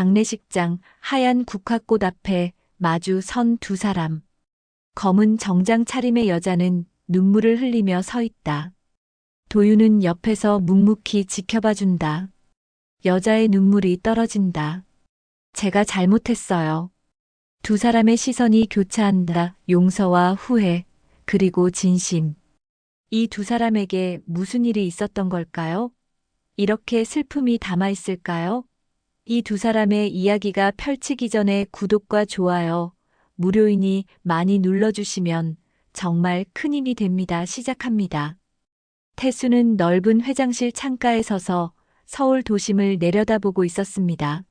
장례식장 하얀 국화꽃 앞에 마주 선 두 사람. 검은 정장 차림의 여자는 눈물을 흘리며 서 있다. 도윤은 옆에서 묵묵히 지켜봐 준다. 여자의 눈물이 떨어진다. 제가 잘못했어요. 두 사람의 시선이 교차한다. 용서와 후회, 그리고 진심. 이 두 사람에게 무슨 일이 있었던 걸까요? 이렇게 슬픔이 담아 있을까요? 이 두 사람의 이야기가 펼치기 전에 구독과 좋아요, 무료이니 많이 눌러주시면 정말 큰 힘이 됩니다. 시작합니다. 태수는 넓은 회장실 창가에 서서 서울 도심을 내려다보고 있었습니다.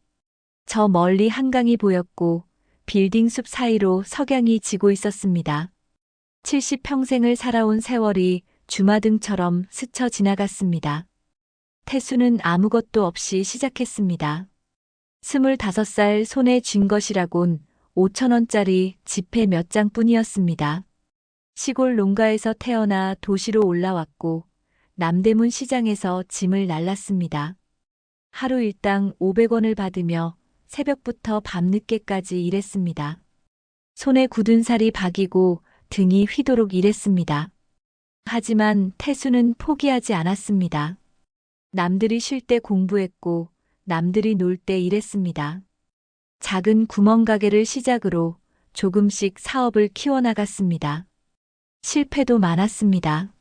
저 멀리 한강이 보였고 빌딩 숲 사이로 석양이 지고 있었습니다. 70평생을 살아온 세월이 주마등처럼 스쳐 지나갔습니다. 태수는 아무것도 없이 시작했습니다. 25살 손에 쥔 것이라곤 5,000원짜리 지폐 몇 장뿐이었습니다. 시골 농가에서 태어나 도시로 올라왔고 남대문 시장에서 짐을 날랐습니다. 하루 일당 500원을 받으며 새벽부터 밤늦게까지 일했습니다. 손에 굳은 살이 박이고 등이 휘도록 일했습니다. 하지만 태수는 포기하지 않았습니다. 남들이 쉴 때 공부했고 남들이 놀 때 일했습니다. 작은 구멍가게를 시작으로 조금씩 사업을 키워나갔습니다. 실패도 많았습니다.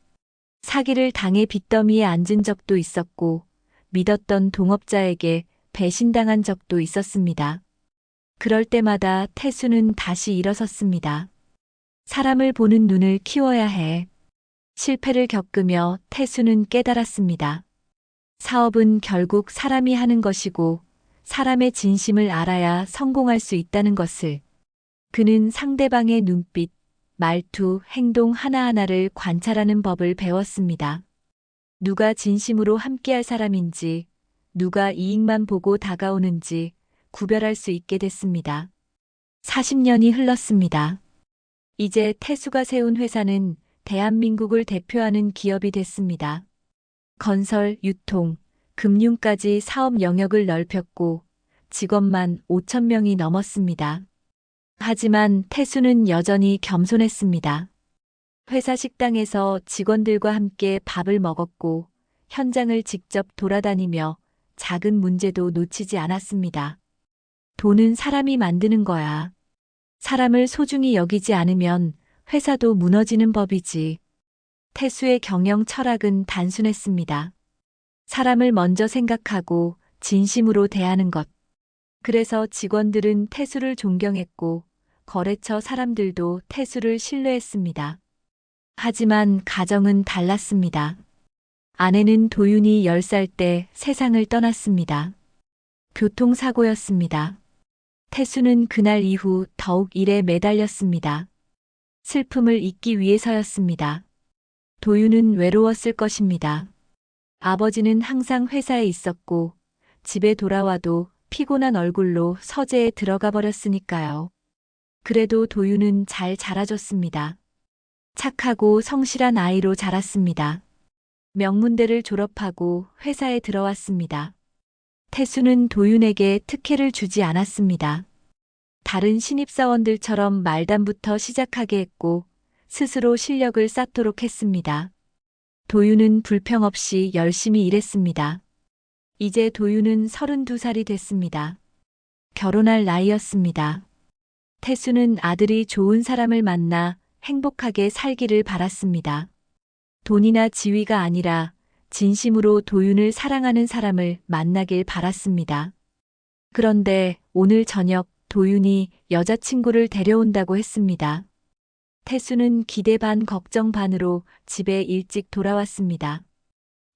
사기를 당해 빚더미에 앉은 적도 있었고 믿었던 동업자에게 배신당한 적도 있었습니다. 그럴 때마다 태수는 다시 일어섰습니다. 사람을 보는 눈을 키워야 해. 실패를 겪으며 태수는 깨달았습니다. 사업은 결국 사람이 하는 것이고 사람의 진심을 알아야 성공할 수 있다는 것을. 그는 상대방의 눈빛, 말투, 행동 하나하나를 관찰하는 법을 배웠습니다. 누가 진심으로 함께할 사람인지, 누가 이익만 보고 다가오는지 구별할 수 있게 됐습니다. 40년이 흘렀습니다. 이제 태수가 세운 회사는 대한민국을 대표하는 기업이 됐습니다. 건설, 유통, 금융까지 사업 영역을 넓혔고 직원만 5,000명이 넘었습니다. 하지만 태수는 여전히 겸손했습니다. 회사 식당에서 직원들과 함께 밥을 먹었고 현장을 직접 돌아다니며 작은 문제도 놓치지 않았습니다. 돈은 사람이 만드는 거야. 사람을 소중히 여기지 않으면 회사도 무너지는 법이지. 태수의 경영 철학은 단순했습니다. 사람을 먼저 생각하고 진심으로 대하는 것. 그래서 직원들은 태수를 존경했고 거래처 사람들도 태수를 신뢰했습니다. 하지만 가정은 달랐습니다. 아내는 도윤이 10살 때 세상을 떠났습니다. 교통사고였습니다. 태수는 그날 이후 더욱 일에 매달렸습니다. 슬픔을 잊기 위해서였습니다. 도윤은 외로웠을 것입니다. 아버지는 항상 회사에 있었고 집에 돌아와도 피곤한 얼굴로 서재에 들어가 버렸으니까요. 그래도 도윤은 잘 자라줬습니다. 착하고 성실한 아이로 자랐습니다. 명문대를 졸업하고 회사에 들어왔습니다. 태수는 도윤에게 특혜를 주지 않았습니다. 다른 신입사원들처럼 말단부터 시작하게 했고 스스로 실력을 쌓도록 했습니다. 도윤은 불평 없이 열심히 일했습니다. 이제 도윤은 32살이 됐습니다. 결혼할 나이였습니다. 태수는 아들이 좋은 사람을 만나 행복하게 살기를 바랐습니다. 돈이나 지위가 아니라 진심으로 도윤을 사랑하는 사람을 만나길 바랐습니다. 그런데 오늘 저녁 도윤이 여자친구를 데려온다고 했습니다. 태수는 기대 반 걱정 반으로 집에 일찍 돌아왔습니다.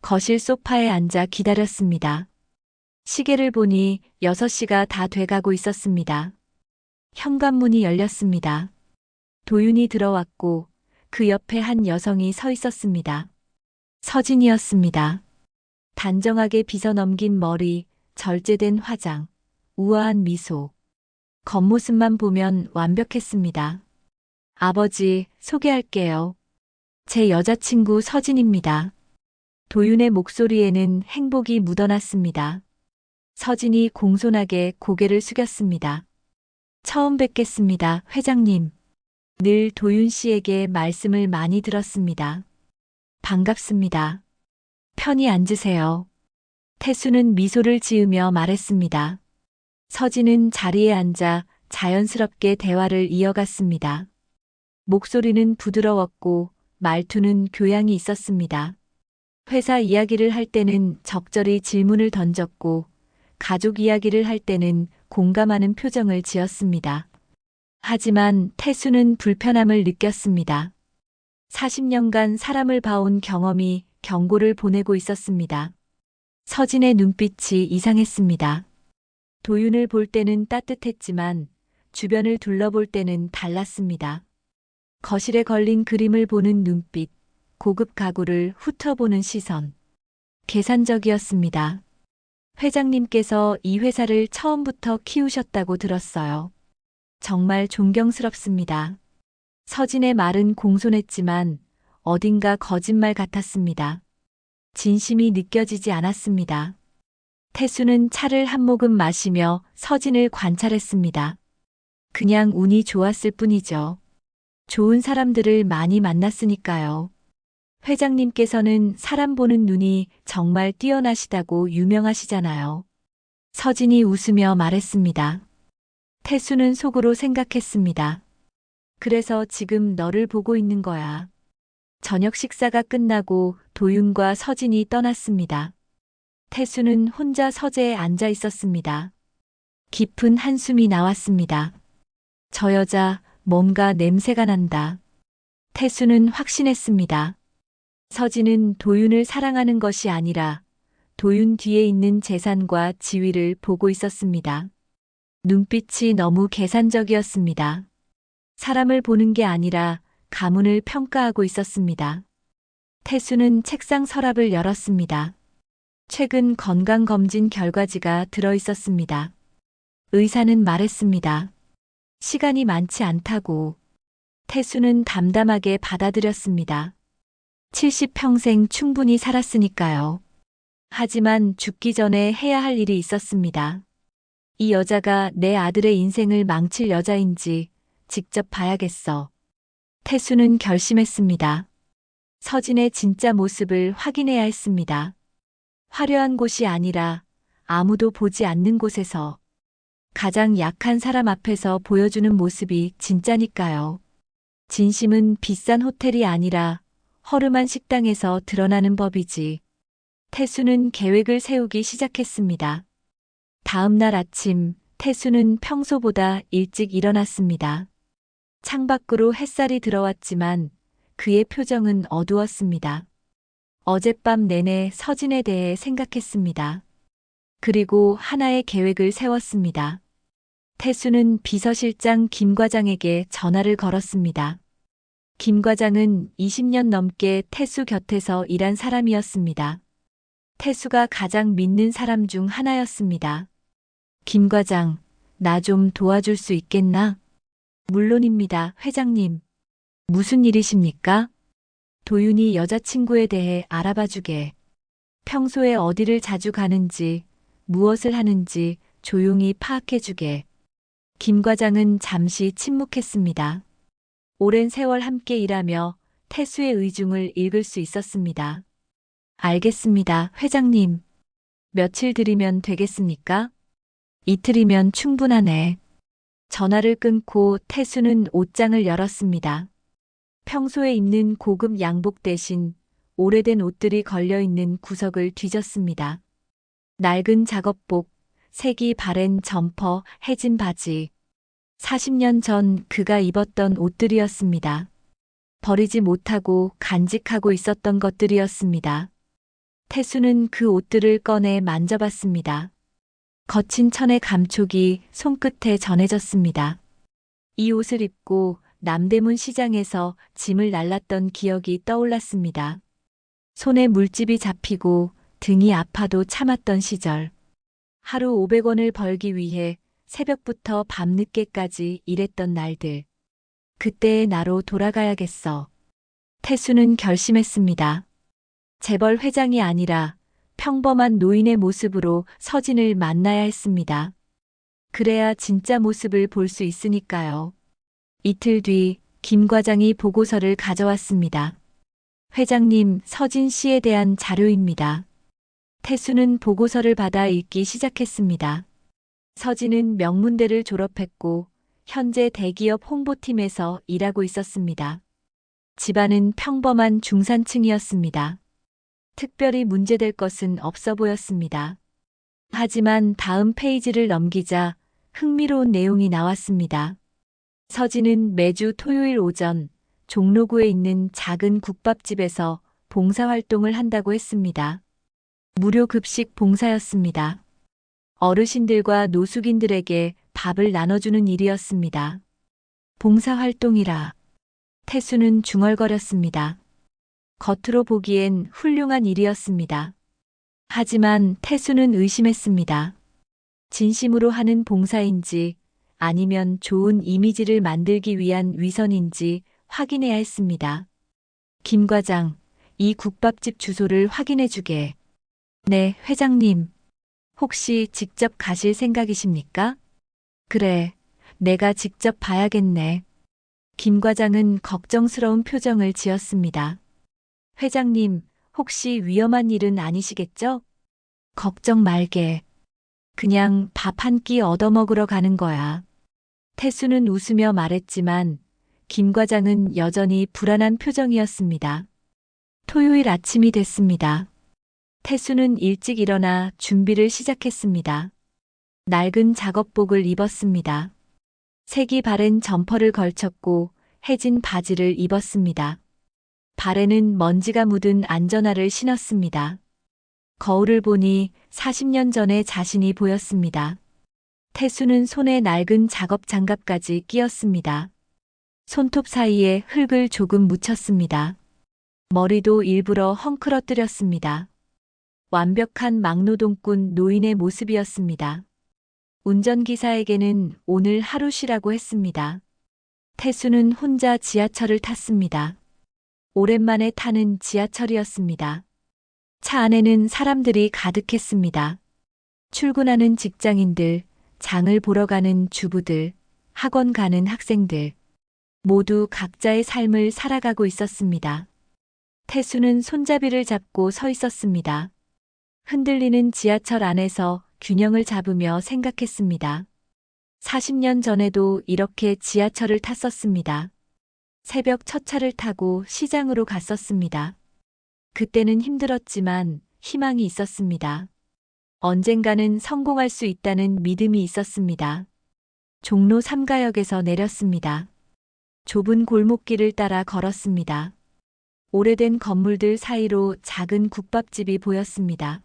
거실 소파에 앉아 기다렸습니다. 시계를 보니 6시가 다 돼가고 있었습니다. 현관문이 열렸습니다. 도윤이 들어왔고 그 옆에 한 여성이 서 있었습니다. 서진이었습니다. 단정하게 빗어넘긴 머리, 절제된 화장, 우아한 미소. 겉모습만 보면 완벽했습니다. 아버지, 소개할게요. 제 여자친구 서진입니다. 도윤의 목소리에는 행복이 묻어났습니다. 서진이 공손하게 고개를 숙였습니다. 처음 뵙겠습니다, 회장님. 늘 도윤 씨에게 말씀을 많이 들었습니다. 반갑습니다. 편히 앉으세요. 태수는 미소를 지으며 말했습니다. 서진은 자리에 앉아 자연스럽게 대화를 이어갔습니다. 목소리는 부드러웠고 말투는 교양이 있었습니다. 회사 이야기를 할 때는 적절히 질문을 던졌고 가족 이야기를 할 때는 공감하는 표정을 지었습니다. 하지만 태수는 불편함을 느꼈습니다. 40년간 사람을 봐온 경험이 경고를 보내고 있었습니다. 서진의 눈빛이 이상했습니다. 도윤을 볼 때는 따뜻했지만 주변을 둘러볼 때는 달랐습니다. 거실에 걸린 그림을 보는 눈빛, 고급 가구를 훑어보는 시선. 계산적이었습니다. 회장님께서 이 회사를 처음부터 키우셨다고 들었어요. 정말 존경스럽습니다. 서진의 말은 공손했지만 어딘가 거짓말 같았습니다. 진심이 느껴지지 않았습니다. 태수는 차를 한 모금 마시며 서진을 관찰했습니다. 그냥 운이 좋았을 뿐이죠. 좋은 사람들을 많이 만났으니까요. 회장님께서는 사람 보는 눈이 정말 뛰어나시다고 유명하시잖아요. 서진이 웃으며 말했습니다. 태수는 속으로 생각했습니다. 그래서 지금 너를 보고 있는 거야. 저녁 식사가 끝나고 도윤과 서진이 떠났습니다. 태수는 혼자 서재에 앉아 있었습니다. 깊은 한숨이 나왔습니다. 저 여자 뭔가 냄새가 난다. 태수는 확신했습니다. 서진은 도윤을 사랑하는 것이 아니라 도윤 뒤에 있는 재산과 지위를 보고 있었습니다. 눈빛이 너무 계산적이었습니다. 사람을 보는 게 아니라 가문을 평가하고 있었습니다. 태수는 책상 서랍을 열었습니다. 최근 건강검진 결과지가 들어 있었습니다. 의사는 말했습니다. 시간이 많지 않다고. 태수는 담담하게 받아들였습니다. 70평생 충분히 살았으니까요. 하지만 죽기 전에 해야 할 일이 있었습니다. 이 여자가 내 아들의 인생을 망칠 여자인지 직접 봐야겠어. 태수는 결심했습니다. 서진의 진짜 모습을 확인해야 했습니다. 화려한 곳이 아니라 아무도 보지 않는 곳에서 가장 약한 사람 앞에서 보여주는 모습이 진짜니까요. 진심은 비싼 호텔이 아니라 허름한 식당에서 드러나는 법이지. 태수는 계획을 세우기 시작했습니다. 다음 날 아침, 태수는 평소보다 일찍 일어났습니다. 창밖으로 햇살이 들어왔지만 그의 표정은 어두웠습니다. 어젯밤 내내 서진에 대해 생각했습니다. 그리고 하나의 계획을 세웠습니다. 태수는 비서실장 김 과장에게 전화를 걸었습니다. 김 과장은 20년 넘게 태수 곁에서 일한 사람이었습니다. 태수가 가장 믿는 사람 중 하나였습니다. 김 과장, 나 좀 도와줄 수 있겠나? 물론입니다, 회장님. 무슨 일이십니까? 도윤이 여자친구에 대해 알아봐주게. 평소에 어디를 자주 가는지, 무엇을 하는지 조용히 파악해주게. 김 과장은 잠시 침묵했습니다. 오랜 세월 함께 일하며 태수의 의중을 읽을 수 있었습니다. 알겠습니다, 회장님. 며칠 드리면 되겠습니까? 이틀이면 충분하네. 전화를 끊고 태수는 옷장을 열었습니다. 평소에 입는 고급 양복 대신 오래된 옷들이 걸려있는 구석을 뒤졌습니다. 낡은 작업복, 색이 바랜 점퍼, 해진 바지. 40년 전 그가 입었던 옷들이었습니다. 버리지 못하고 간직하고 있었던 것들이었습니다. 태수는 그 옷들을 꺼내 만져봤습니다. 거친 천의 감촉이 손끝에 전해졌습니다. 이 옷을 입고 남대문 시장에서 짐을 날랐던 기억이 떠올랐습니다. 손에 물집이 잡히고 등이 아파도 참았던 시절. 하루 500원을 벌기 위해 새벽부터 밤늦게까지 일했던 날들. 그때의 나로 돌아가야겠어. 태수는 결심했습니다. 재벌 회장이 아니라 평범한 노인의 모습으로 서진을 만나야 했습니다. 그래야 진짜 모습을 볼 수 있으니까요. 이틀 뒤 김 과장이 보고서를 가져왔습니다. 회장님, 서진 씨에 대한 자료입니다. 태수는 보고서를 받아 읽기 시작했습니다. 서진은 명문대를 졸업했고 현재 대기업 홍보팀에서 일하고 있었습니다. 집안은 평범한 중산층이었습니다. 특별히 문제될 것은 없어 보였습니다. 하지만 다음 페이지를 넘기자 흥미로운 내용이 나왔습니다. 서진은 매주 토요일 오전 종로구에 있는 작은 국밥집에서 봉사활동을 한다고 했습니다. 무료 급식 봉사였습니다. 어르신들과 노숙인들에게 밥을 나눠주는 일이었습니다. 봉사활동이라. 태수는 중얼거렸습니다. 겉으로 보기엔 훌륭한 일이었습니다. 하지만 태수는 의심했습니다. 진심으로 하는 봉사인지 아니면 좋은 이미지를 만들기 위한 위선인지 확인해야 했습니다. 김 과장, 이 국밥집 주소를 확인해 주게. 네, 회장님. 혹시 직접 가실 생각이십니까? 그래, 내가 직접 봐야겠네. 김 과장은 걱정스러운 표정을 지었습니다. 회장님, 혹시 위험한 일은 아니시겠죠? 걱정 말게. 그냥 밥 한 끼 얻어먹으러 가는 거야. 태수는 웃으며 말했지만 김 과장은 여전히 불안한 표정이었습니다. 토요일 아침이 됐습니다. 태수는 일찍 일어나 준비를 시작했습니다. 낡은 작업복을 입었습니다. 색이 바랜 점퍼를 걸쳤고 해진 바지를 입었습니다. 발에는 먼지가 묻은 안전화를 신었습니다. 거울을 보니 40년 전의 자신이 보였습니다. 태수는 손에 낡은 작업 장갑까지 끼었습니다. 손톱 사이에 흙을 조금 묻혔습니다. 머리도 일부러 헝클어뜨렸습니다. 완벽한 막노동꾼 노인의 모습이었습니다. 운전기사에게는 오늘 하루 쉬라고 했습니다. 태수는 혼자 지하철을 탔습니다. 오랜만에 타는 지하철이었습니다. 차 안에는 사람들이 가득했습니다. 출근하는 직장인들, 장을 보러 가는 주부들, 학원 가는 학생들, 모두 각자의 삶을 살아가고 있었습니다. 태수는 손잡이를 잡고 서 있었습니다. 흔들리는 지하철 안에서 균형을 잡으며 생각했습니다. 40년 전에도 이렇게 지하철을 탔었습니다. 새벽 첫 차를 타고 시장으로 갔었습니다. 그때는 힘들었지만 희망이 있었습니다. 언젠가는 성공할 수 있다는 믿음이 있었습니다. 종로 3가역에서 내렸습니다. 좁은 골목길을 따라 걸었습니다. 오래된 건물들 사이로 작은 국밥집이 보였습니다.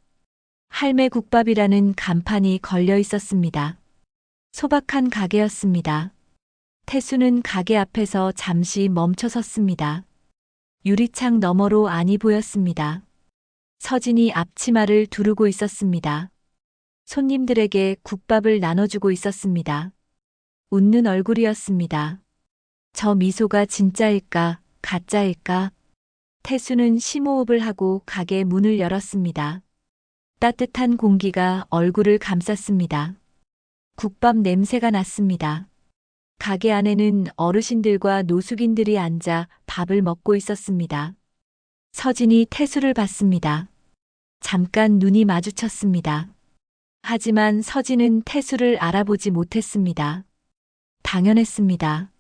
할매 국밥이라는 간판이 걸려 있었습니다. 소박한 가게였습니다. 태수는 가게 앞에서 잠시 멈춰 섰습니다. 유리창 너머로 안이 보였습니다. 서진이 앞치마를 두르고 있었습니다. 손님들에게 국밥을 나눠주고 있었습니다. 웃는 얼굴이었습니다. 저 미소가 진짜일까, 가짜일까? 태수는 심호흡을 하고 가게 문을 열었습니다. 따뜻한 공기가 얼굴을 감쌌습니다. 국밥 냄새가 났습니다. 가게 안에는 어르신들과 노숙인들이 앉아 밥을 먹고 있었습니다. 서진이 태수를 봤습니다. 잠깐 눈이 마주쳤습니다. 하지만 서진은 태수를 알아보지 못했습니다. 당연했습니다.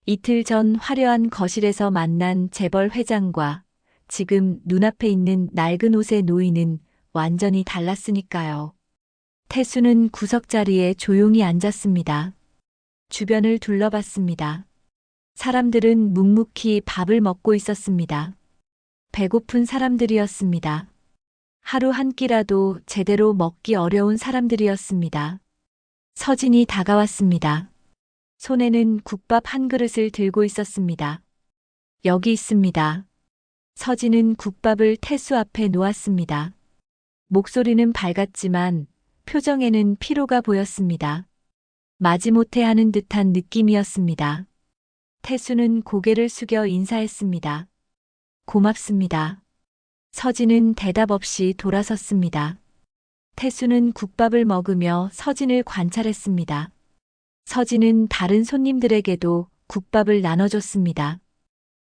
이틀 전 화려한 거실에서 만난 재벌 회장과 지금 눈앞에 있는 낡은 옷의 노인은 완전히 달랐으니까요. 태수는 구석자리에 조용히 앉았습니다. 주변을 둘러봤습니다. 사람들은 묵묵히 밥을 먹고 있었습니다. 배고픈 사람들이었습니다. 하루 한 끼라도 제대로 먹기 어려운 사람들이었습니다. 서진이 다가왔습니다. 손에는 국밥 한 그릇을 들고 있었습니다. 여기 있습니다. 서진은 국밥을 태수 앞에 놓았습니다. 목소리는 밝았지만 표정에는 피로가 보였습니다. 마지못해 하는 듯한 느낌이었습니다. 태수는 고개를 숙여 인사했습니다. 고맙습니다. 서진은 대답 없이 돌아섰습니다. 태수는 국밥을 먹으며 서진을 관찰했습니다. 서진은 다른 손님들에게도 국밥을 나눠줬습니다.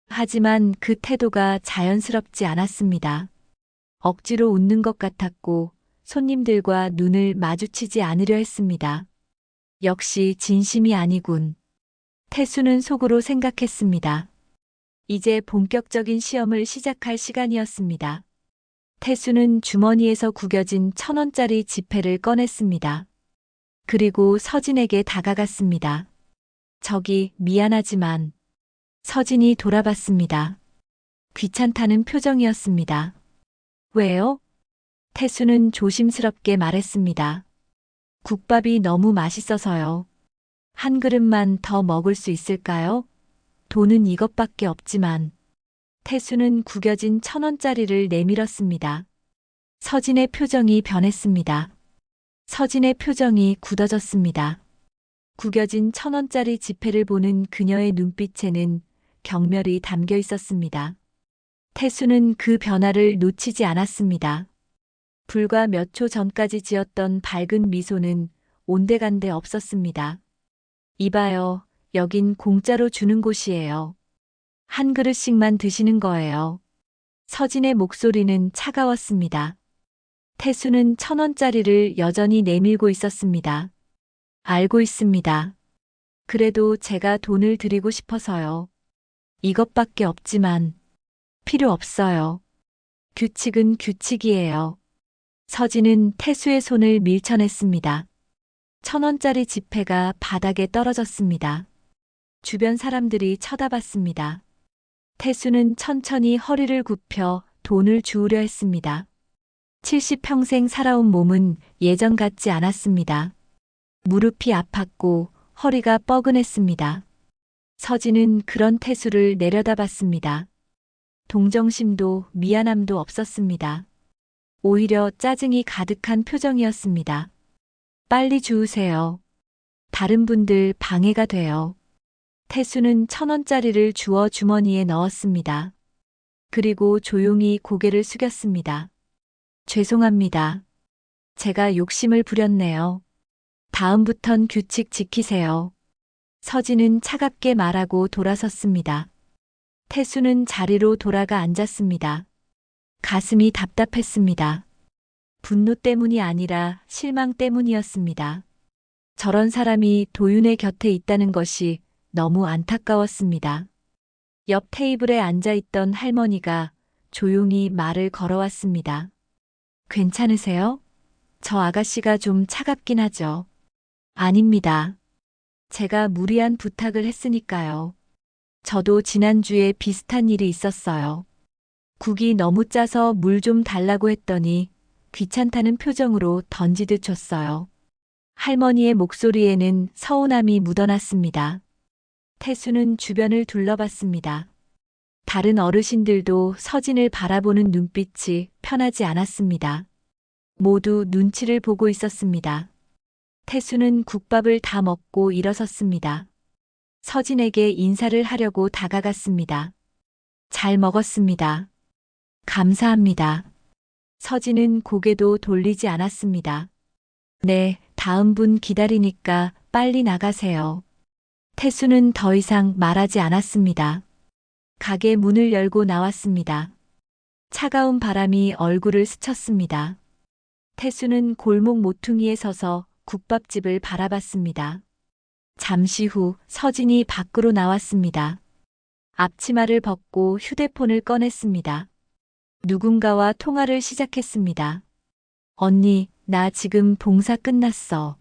하지만 그 태도가 자연스럽지 않았습니다. 억지로 웃는 것 같았고 손님들과 눈을 마주치지 않으려 했습니다. 역시 진심이 아니군. 태수는 속으로 생각했습니다. 이제 본격적인 시험을 시작할 시간이었습니다. 태수는 주머니에서 구겨진 1,000원짜리 지폐를 꺼냈습니다. 그리고 서진에게 다가갔습니다. 저기, 미안하지만. 서진이 돌아봤습니다. 귀찮다는 표정이었습니다. 왜요? 태수는 조심스럽게 말했습니다. 국밥이 너무 맛있어서요. 한 그릇만 더 먹을 수 있을까요? 돈은 이것밖에 없지만. 태수는 구겨진 1,000원짜리를 내밀었습니다. 서진의 표정이 변했습니다. 서진의 표정이 굳어졌습니다. 구겨진 1,000원짜리 지폐를 보는 그녀의 눈빛에는 경멸이 담겨 있었습니다. 태수는 그 변화를 놓치지 않았습니다. 불과 몇 초 전까지 지었던 밝은 미소는 온데간데 없었습니다. 이봐요, 여긴 공짜로 주는 곳이에요. 한 그릇씩만 드시는 거예요. 서진의 목소리는 차가웠습니다. 태수는 1,000원짜리를 여전히 내밀고 있었습니다. 알고 있습니다. 그래도 제가 돈을 드리고 싶어서요. 이것밖에 없지만 필요 없어요. 규칙은 규칙이에요. 서진은 태수의 손을 밀쳐냈습니다. 1,000원짜리 지폐가 바닥에 떨어졌습니다. 주변 사람들이 쳐다봤습니다. 태수는 천천히 허리를 굽혀 돈을 주우려 했습니다. 70평생 살아온 몸은 예전 같지 않았습니다. 무릎이 아팠고 허리가 뻐근했습니다. 서진은 그런 태수를 내려다봤습니다. 동정심도 미안함도 없었습니다. 오히려 짜증이 가득한 표정이었습니다. 빨리 주우세요. 다른 분들 방해가 돼요. 태수는 1,000원짜리를 주워 주머니에 넣었습니다. 그리고 조용히 고개를 숙였습니다. 죄송합니다. 제가 욕심을 부렸네요. 다음부턴 규칙 지키세요. 서진은 차갑게 말하고 돌아섰습니다. 태수는 자리로 돌아가 앉았습니다. 가슴이 답답했습니다. 분노 때문이 아니라 실망 때문이었습니다. 저런 사람이 도윤의 곁에 있다는 것이 너무 안타까웠습니다. 옆 테이블에 앉아있던 할머니가 조용히 말을 걸어왔습니다. 괜찮으세요? 저 아가씨가 좀 차갑긴 하죠. 아닙니다. 제가 무리한 부탁을 했으니까요. 저도 지난주에 비슷한 일이 있었어요. 국이 너무 짜서 물 좀 달라고 했더니 귀찮다는 표정으로 던지듯 줬어요. 할머니의 목소리에는 서운함이 묻어났습니다. 태수는 주변을 둘러봤습니다. 다른 어르신들도 서진을 바라보는 눈빛이 편하지 않았습니다. 모두 눈치를 보고 있었습니다. 태수는 국밥을 다 먹고 일어섰습니다. 서진에게 인사를 하려고 다가갔습니다. 잘 먹었습니다. 감사합니다. 서진은 고개도 돌리지 않았습니다. 네, 다음 분 기다리니까 빨리 나가세요. 태수는 더 이상 말하지 않았습니다. 가게 문을 열고 나왔습니다. 차가운 바람이 얼굴을 스쳤습니다. 태수는 골목 모퉁이에 서서 국밥집을 바라봤습니다. 잠시 후 서진이 밖으로 나왔습니다. 앞치마를 벗고 휴대폰을 꺼냈습니다. 누군가와 통화를 시작했습니다. 언니, 나 지금 봉사 끝났어.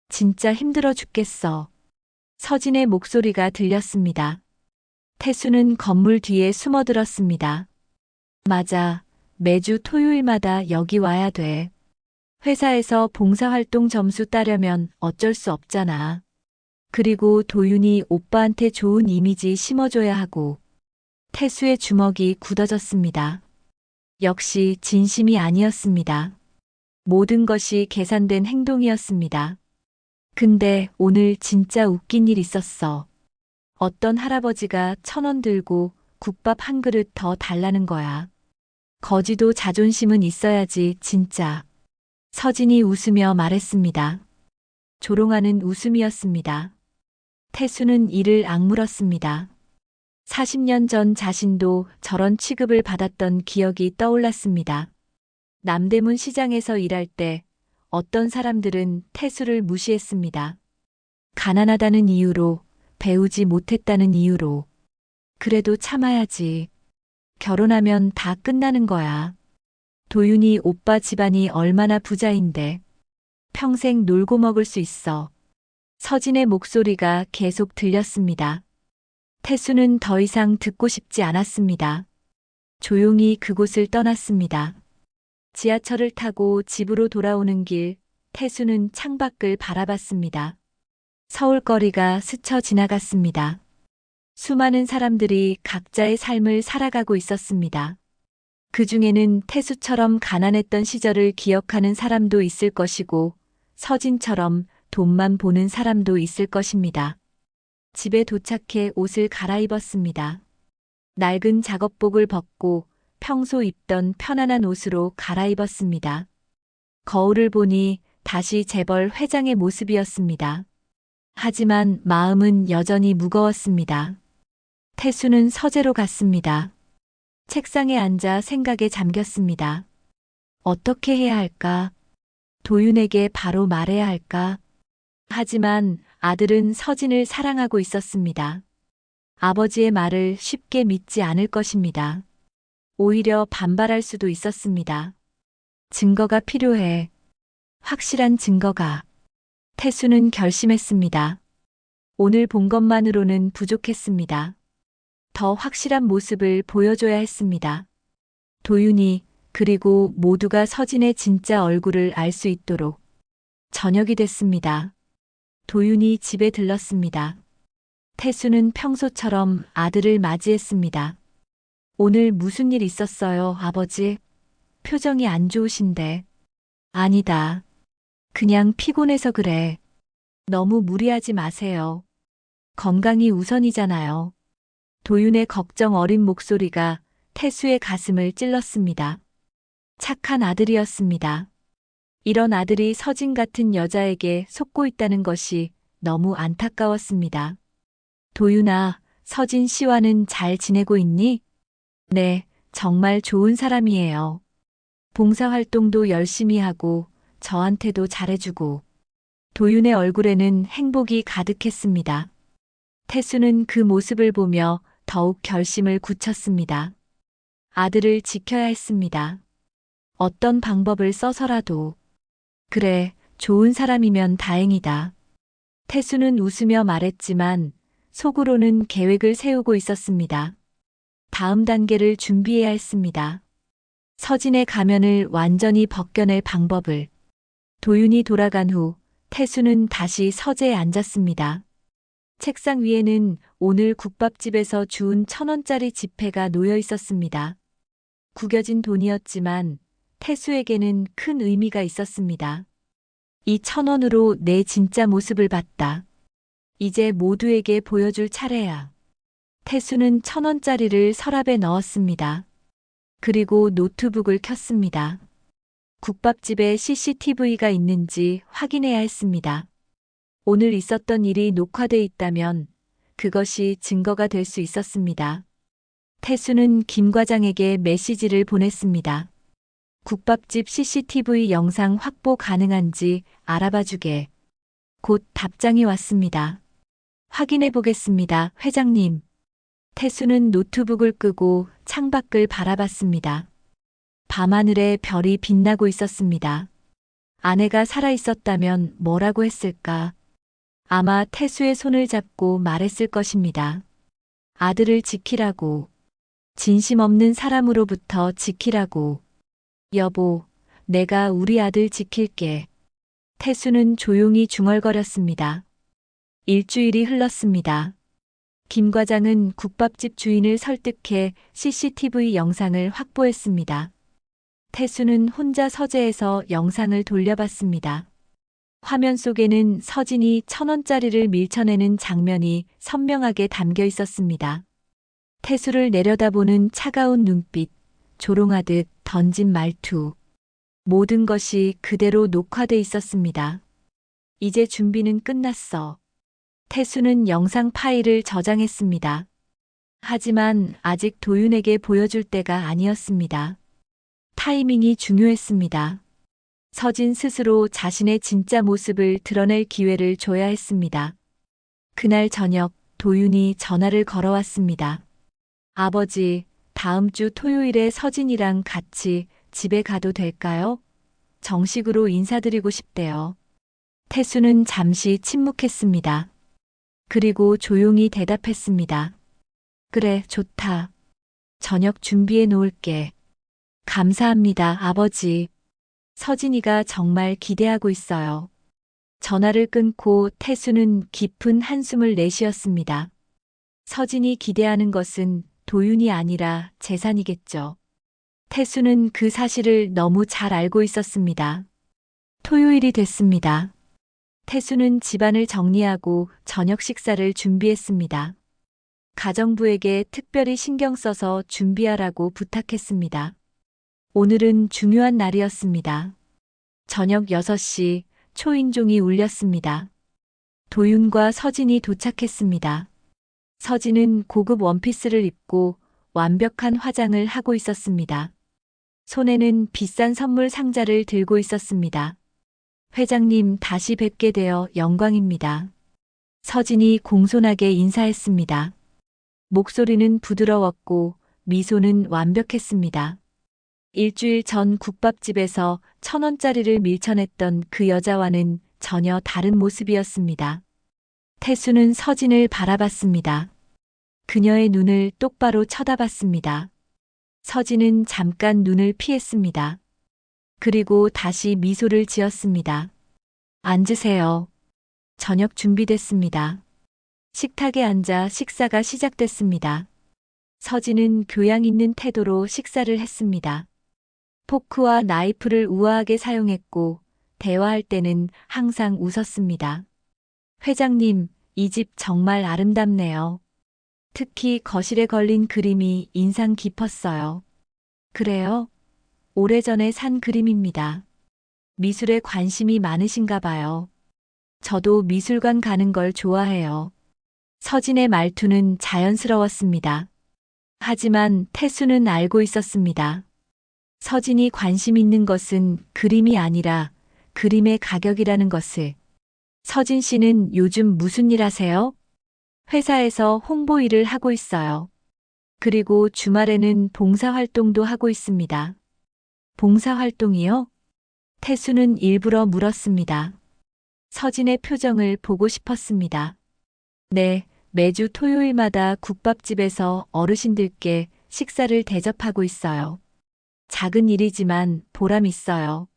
진짜 힘들어 죽겠어. 서진의 목소리가 들렸습니다. 태수는 건물 뒤에 숨어들었습니다. 맞아. 매주 토요일마다 여기 와야 돼. 회사에서 봉사활동 점수 따려면 어쩔 수 없잖아. 그리고 도윤이 오빠한테 좋은 이미지 심어줘야 하고. 태수의 주먹이 굳어졌습니다. 역시 진심이 아니었습니다. 모든 것이 계산된 행동이었습니다. 근데 오늘 진짜 웃긴 일 있었어. 어떤 할아버지가 1,000원 들고 국밥 한 그릇 더 달라는 거야. 거지도 자존심은 있어야지, 진짜. 서진이 웃으며 말했습니다. 조롱하는 웃음이었습니다. 태수는 이를 악물었습니다. 40년 전 자신도 저런 취급을 받았던 기억이 떠올랐습니다. 남대문 시장에서 일할 때 어떤 사람들은 태수를 무시했습니다. 가난하다는 이유로, 배우지 못했다는 이유로. 그래도 참아야지. 결혼하면 다 끝나는 거야. 도윤이 오빠 집안이 얼마나 부자인데. 평생 놀고 먹을 수 있어. 서진의 목소리가 계속 들렸습니다. 태수는 더 이상 듣고 싶지 않았습니다. 조용히 그곳을 떠났습니다. 지하철을 타고 집으로 돌아오는 길, 태수는 창밖을 바라봤습니다. 서울거리가 스쳐 지나갔습니다. 수많은 사람들이 각자의 삶을 살아가고 있었습니다. 그 중에는 태수처럼 가난했던 시절을 기억하는 사람도 있을 것이고, 서진처럼 돈만 보는 사람도 있을 것입니다. 집에 도착해 옷을 갈아입었습니다. 낡은 작업복을 벗고 평소 입던 편안한 옷으로 갈아입었습니다. 거울을 보니 다시 재벌 회장의 모습이었습니다. 하지만 마음은 여전히 무거웠습니다. 태수는 서재로 갔습니다. 책상에 앉아 생각에 잠겼습니다. 어떻게 해야 할까? 도윤에게 바로 말해야 할까? 하지만 아들은 서진을 사랑하고 있었습니다. 아버지의 말을 쉽게 믿지 않을 것입니다. 오히려 반발할 수도 있었습니다. 증거가 필요해. 확실한 증거가. 태수는 결심했습니다. 오늘 본 것만으로는 부족했습니다. 더 확실한 모습을 보여줘야 했습니다. 도윤이, 그리고 모두가 서진의 진짜 얼굴을 알 수 있도록. 저녁이 됐습니다. 도윤이 집에 들렀습니다. 태수는 평소처럼 아들을 맞이했습니다. 오늘 무슨 일 있었어요, 아버지? 표정이 안 좋으신데. 아니다. 그냥 피곤해서 그래. 너무 무리하지 마세요. 건강이 우선이잖아요. 도윤의 걱정 어린 목소리가 태수의 가슴을 찔렀습니다. 착한 아들이었습니다. 이런 아들이 서진 같은 여자에게 속고 있다는 것이 너무 안타까웠습니다. 도윤아, 서진 씨와는 잘 지내고 있니? 네, 정말 좋은 사람이에요. 봉사활동도 열심히 하고 저한테도 잘해주고. 도윤의 얼굴에는 행복이 가득했습니다. 태수는 그 모습을 보며 더욱 결심을 굳혔습니다. 아들을 지켜야 했습니다. 어떤 방법을 써서라도. 그래, 좋은 사람이면 다행이다. 태수는 웃으며 말했지만 속으로는 계획을 세우고 있었습니다. 다음 단계를 준비해야 했습니다. 서진의 가면을 완전히 벗겨낼 방법을. 도윤이 돌아간 후 태수는 다시 서재에 앉았습니다. 책상 위에는 오늘 국밥집에서 주운 1,000원짜리 지폐가 놓여 있었습니다. 구겨진 돈이었지만 태수에게는 큰 의미가 있었습니다. 이 1,000원으로 내 진짜 모습을 봤다. 이제 모두에게 보여줄 차례야. 태수는 1,000원짜리를 서랍에 넣었습니다. 그리고 노트북을 켰습니다. 국밥집에 CCTV가 있는지 확인해야 했습니다. 오늘 있었던 일이 녹화돼 있다면 그것이 증거가 될 수 있었습니다. 태수는 김 과장에게 메시지를 보냈습니다. 국밥집 CCTV 영상 확보 가능한지 알아봐 주게. 곧 답장이 왔습니다. 확인해 보겠습니다, 회장님. 태수는 노트북을 끄고 창밖을 바라봤습니다. 밤하늘에 별이 빛나고 있었습니다. 아내가 살아 있었다면 뭐라고 했을까? 아마 태수의 손을 잡고 말했을 것입니다. 아들을 지키라고. 진심 없는 사람으로부터 지키라고. 여보, 내가 우리 아들 지킬게. 태수는 조용히 중얼거렸습니다. 일주일이 흘렀습니다. 김 과장은 국밥집 주인을 설득해 CCTV 영상을 확보했습니다. 태수는 혼자 서재에서 영상을 돌려봤습니다. 화면 속에는 서진이 1,000원짜리를 밀쳐내는 장면이 선명하게 담겨 있었습니다. 태수를 내려다보는 차가운 눈빛, 조롱하듯 던진 말투. 모든 것이 그대로 녹화돼 있었습니다. 이제 준비는 끝났어. 태수는 영상 파일을 저장했습니다. 하지만 아직 도윤에게 보여줄 때가 아니었습니다. 타이밍이 중요했습니다. 서진 스스로 자신의 진짜 모습을 드러낼 기회를 줘야 했습니다. 그날 저녁 도윤이 전화를 걸어왔습니다. 아버지, 다음 주 토요일에 서진이랑 같이 집에 가도 될까요? 정식으로 인사드리고 싶대요. 태수는 잠시 침묵했습니다. 그리고 조용히 대답했습니다. 그래, 좋다. 저녁 준비해 놓을게. 감사합니다, 아버지. 서진이가 정말 기대하고 있어요. 전화를 끊고 태수는 깊은 한숨을 내쉬었습니다. 서진이 기대하는 것은 도윤이 아니라 재산이겠죠. 태수는 그 사실을 너무 잘 알고 있었습니다. 토요일이 됐습니다. 태수는 집안을 정리하고 저녁 식사를 준비했습니다. 가정부에게 특별히 신경 써서 준비하라고 부탁했습니다. 오늘은 중요한 날이었습니다. 저녁 6시 초인종이 울렸습니다. 도윤과 서진이 도착했습니다. 서진은 고급 원피스를 입고 완벽한 화장을 하고 있었습니다. 손에는 비싼 선물 상자를 들고 있었습니다. 회장님, 다시 뵙게 되어 영광입니다. 서진이 공손하게 인사했습니다. 목소리는 부드러웠고 미소는 완벽했습니다. 일주일 전 국밥집에서 1,000원짜리를 밀쳐냈던 그 여자와는 전혀 다른 모습이었습니다. 태수는 서진을 바라봤습니다. 그녀의 눈을 똑바로 쳐다봤습니다. 서진은 잠깐 눈을 피했습니다. 그리고 다시 미소를 지었습니다. 앉으세요. 저녁 준비됐습니다. 식탁에 앉아 식사가 시작됐습니다. 서진은 교양 있는 태도로 식사를 했습니다. 포크와 나이프를 우아하게 사용했고 대화할 때는 항상 웃었습니다. 회장님, 이 집 정말 아름답네요. 특히 거실에 걸린 그림이 인상 깊었어요. 그래요? 오래전에 산 그림입니다. 미술에 관심이 많으신가 봐요. 저도 미술관 가는 걸 좋아해요. 서진의 말투는 자연스러웠습니다. 하지만 태수는 알고 있었습니다. 서진이 관심 있는 것은 그림이 아니라 그림의 가격이라는 것을. 서진 씨는 요즘 무슨 일 하세요? 회사에서 홍보 일을 하고 있어요. 그리고 주말에는 봉사활동도 하고 있습니다. 봉사활동이요? 태수는 일부러 물었습니다. 서진의 표정을 보고 싶었습니다. 네, 매주 토요일마다 국밥집에서 어르신들께 식사를 대접하고 있어요. 작은 일이지만 보람 있어요.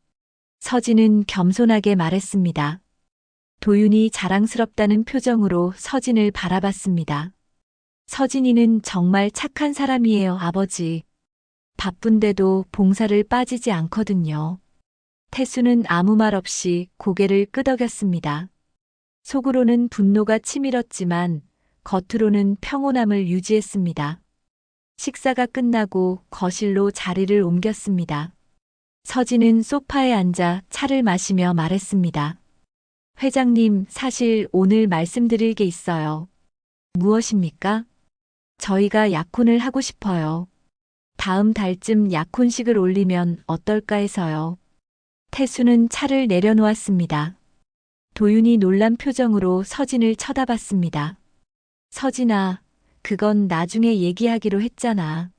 서진은 겸손하게 말했습니다. 도윤이 자랑스럽다는 표정으로 서진을 바라봤습니다. 서진이는 정말 착한 사람이에요, 아버지. 바쁜데도 봉사를 빠지지 않거든요. 태수는 아무 말 없이 고개를 끄덕였습니다. 속으로는 분노가 치밀었지만 겉으로는 평온함을 유지했습니다. 식사가 끝나고 거실로 자리를 옮겼습니다. 서진은 소파에 앉아 차를 마시며 말했습니다. 회장님, 사실 오늘 말씀드릴 게 있어요. 무엇입니까? 저희가 약혼을 하고 싶어요. 다음 달쯤 약혼식을 올리면 어떨까 해서요. 태수는 차를 내려놓았습니다. 도윤이 놀란 표정으로 서진을 쳐다봤습니다. 서진아, 그건 나중에 얘기하기로 했잖아.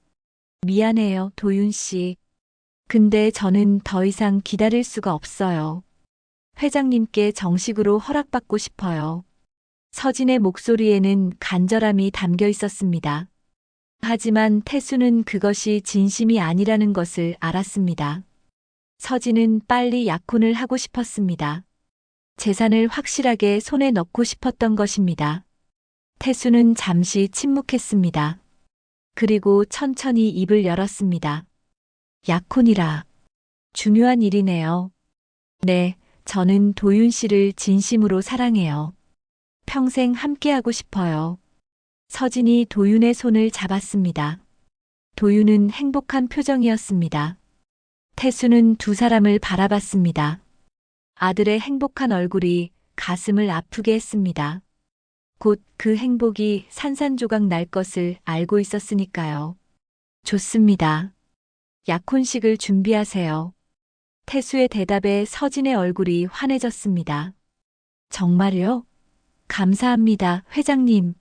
미안해요, 도윤 씨. 근데 저는 더 이상 기다릴 수가 없어요. 회장님께 정식으로 허락받고 싶어요. 서진의 목소리에는 간절함이 담겨 있었습니다. 하지만 태수는 그것이 진심이 아니라는 것을 알았습니다. 서진은 빨리 약혼을 하고 싶었습니다. 재산을 확실하게 손에 넣고 싶었던 것입니다. 태수는 잠시 침묵했습니다. 그리고 천천히 입을 열었습니다. 약혼이라. 중요한 일이네요. 네, 저는 도윤 씨를 진심으로 사랑해요. 평생 함께하고 싶어요. 서진이 도윤의 손을 잡았습니다. 도윤은 행복한 표정이었습니다. 태수는 두 사람을 바라봤습니다. 아들의 행복한 얼굴이 가슴을 아프게 했습니다. 곧 그 행복이 산산조각 날 것을 알고 있었으니까요. 좋습니다. 약혼식을 준비하세요. 태수의 대답에 서진의 얼굴이 환해졌습니다. 정말요? 감사합니다, 회장님.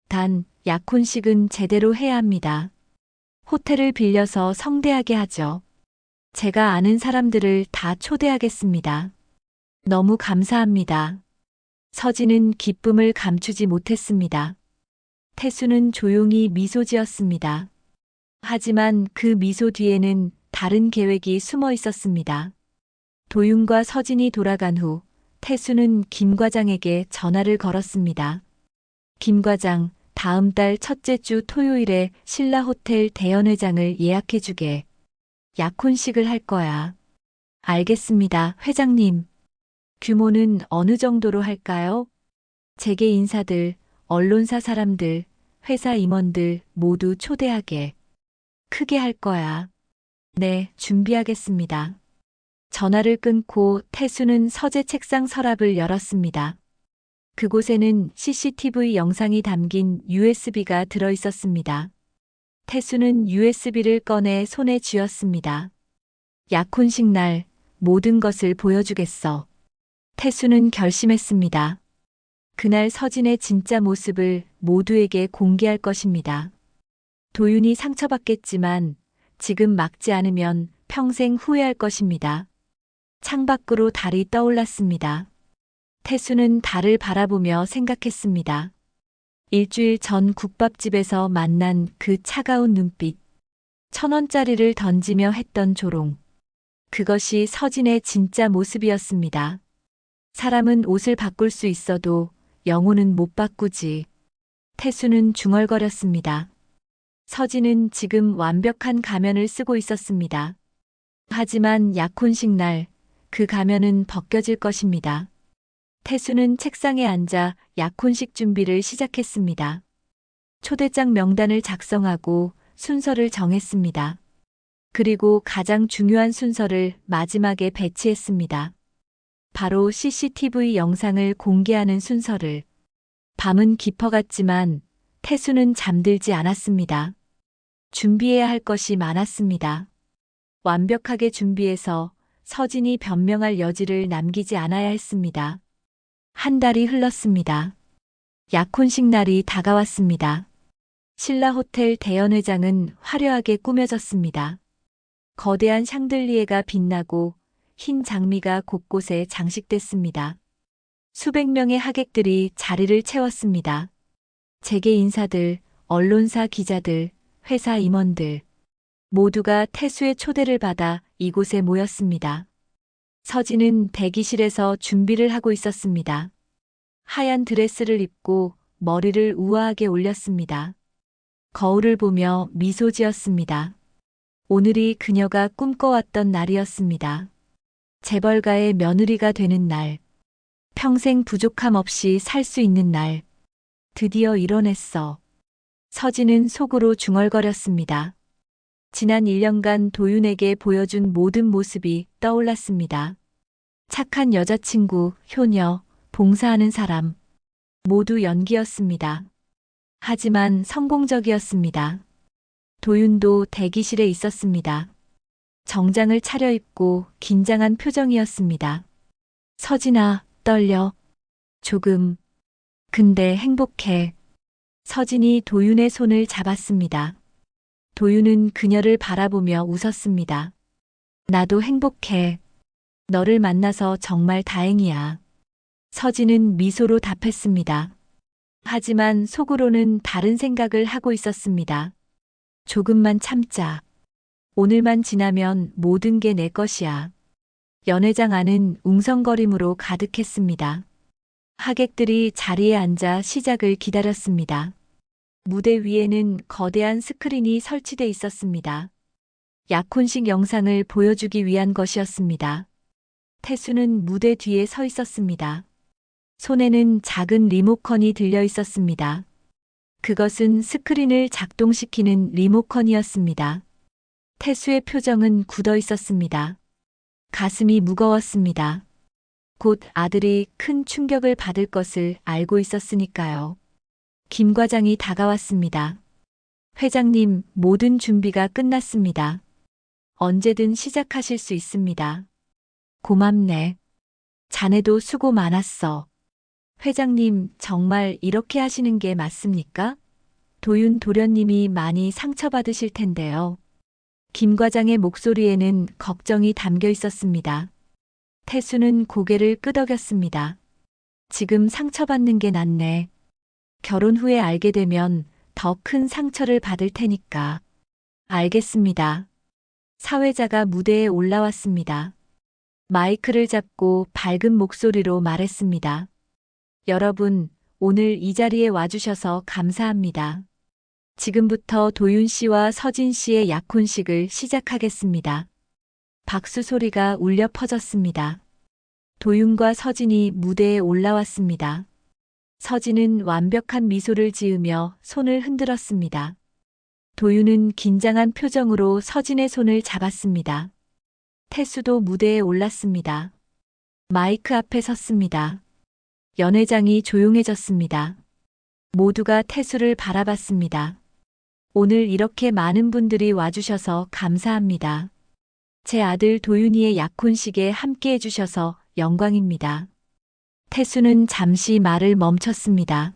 단, 약혼식은 제대로 해야 합니다. 호텔을 빌려서 성대하게 하죠. 제가 아는 사람들을 다 초대하겠습니다. 너무 감사합니다. 서진은 기쁨을 감추지 못했습니다. 태수는 조용히 미소 지었습니다. 하지만 그 미소 뒤에는 다른 계획이 숨어 있었습니다. 도윤과 서진이 돌아간 후 태수는 김 과장에게 전화를 걸었습니다. 김 과장, 다음 달 첫째 주 토요일에 신라 호텔 대연회장을 예약해주게. 약혼식을 할 거야. 알겠습니다, 회장님. 규모는 어느 정도로 할까요? 재계 인사들, 언론사 사람들, 회사 임원들 모두 초대하게. 크게 할 거야. 네, 준비하겠습니다. 전화를 끊고 태수는 서재 책상 서랍을 열었습니다. 그곳에는 CCTV 영상이 담긴 USB가 들어 있었습니다. 태수는 USB를 꺼내 손에 쥐었습니다. 약혼식 날 모든 것을 보여주겠어. 태수는 결심했습니다. 그날 서진의 진짜 모습을 모두에게 공개할 것입니다. 도윤이 상처받겠지만 지금 막지 않으면 평생 후회할 것입니다. 창밖으로 달이 떠올랐습니다. 태수는 달을 바라보며 생각했습니다. 일주일 전 국밥집에서 만난 그 차가운 눈빛, 1,000원짜리를 던지며 했던 조롱. 그것이 서진의 진짜 모습이었습니다. 사람은 옷을 바꿀 수 있어도 영혼은 못 바꾸지. 태수는 중얼거렸습니다. 서진은 지금 완벽한 가면을 쓰고 있었습니다. 하지만 약혼식 날 그 가면은 벗겨질 것입니다. 태수는 책상에 앉아 약혼식 준비를 시작했습니다. 초대장 명단을 작성하고 순서를 정했습니다. 그리고 가장 중요한 순서를 마지막에 배치했습니다. 바로 CCTV 영상을 공개하는 순서를. 밤은 깊어갔지만 태수는 잠들지 않았습니다. 준비해야 할 것이 많았습니다. 완벽하게 준비해서 서진이 변명할 여지를 남기지 않아야 했습니다. 한 달이 흘렀습니다. 약혼식 날이 다가왔습니다. 신라 호텔 대연회장은 화려하게 꾸며졌습니다. 거대한 샹들리에가 빛나고 흰 장미가 곳곳에 장식됐습니다. 수백 명의 하객들이 자리를 채웠습니다. 재계 인사들, 언론사 기자들, 회사 임원들 모두가 태수의 초대를 받아 이곳에 모였습니다. 서진은 대기실에서 준비를 하고 있었습니다. 하얀 드레스를 입고 머리를 우아하게 올렸습니다. 거울을 보며 미소 지었습니다. 오늘이 그녀가 꿈꿔왔던 날이었습니다. 재벌가의 며느리가 되는 날, 평생 부족함 없이 살 수 있는 날, 드디어 이뤄냈어. 서진은 속으로 중얼거렸습니다. 지난 1년간 도윤에게 보여준 모든 모습이 떠올랐습니다. 착한 여자친구, 효녀, 봉사하는 사람, 모두 연기였습니다. 하지만 성공적이었습니다. 도윤도 대기실에 있었습니다. 정장을 차려입고 긴장한 표정이었습니다. 서진아, 떨려. 조금. 근데 행복해. 서진이 도윤의 손을 잡았습니다. 도윤은 그녀를 바라보며 웃었습니다. 나도 행복해. 너를 만나서 정말 다행이야. 서진은 미소로 답했습니다. 하지만 속으로는 다른 생각을 하고 있었습니다. 조금만 참자. 오늘만 지나면 모든 게 내 것이야. 연회장 안은 웅성거림으로 가득했습니다. 하객들이 자리에 앉아 시작을 기다렸습니다. 무대 위에는 거대한 스크린이 설치돼 있었습니다. 약혼식 영상을 보여주기 위한 것이었습니다. 태수는 무대 뒤에 서 있었습니다. 손에는 작은 리모컨이 들려 있었습니다. 그것은 스크린을 작동시키는 리모컨이었습니다. 태수의 표정은 굳어 있었습니다. 가슴이 무거웠습니다. 곧 아들이 큰 충격을 받을 것을 알고 있었으니까요. 김 과장이 다가왔습니다. 회장님, 모든 준비가 끝났습니다. 언제든 시작하실 수 있습니다. 고맙네. 자네도 수고 많았어. 회장님, 정말 이렇게 하시는 게 맞습니까? 도윤 도련님이 많이 상처받으실 텐데요. 김 과장의 목소리에는 걱정이 담겨 있었습니다. 태수는 고개를 끄덕였습니다. 지금 상처받는 게 낫네. 결혼 후에 알게 되면 더 큰 상처를 받을 테니까. 알겠습니다. 사회자가 무대에 올라왔습니다. 마이크를 잡고 밝은 목소리로 말했습니다. 여러분, 오늘 이 자리에 와주셔서 감사합니다. 지금부터 도윤 씨와 서진 씨의 약혼식을 시작하겠습니다. 박수 소리가 울려 퍼졌습니다. 도윤과 서진이 무대에 올라왔습니다. 서진은 완벽한 미소를 지으며 손을 흔들었습니다. 도윤은 긴장한 표정으로 서진의 손을 잡았습니다. 태수도 무대에 올랐습니다. 마이크 앞에 섰습니다. 연회장이 조용해졌습니다. 모두가 태수를 바라봤습니다. 오늘 이렇게 많은 분들이 와주셔서 감사합니다. 제 아들 도윤이의 약혼식에 함께 해주셔서 영광입니다. 태수는 잠시 말을 멈췄습니다.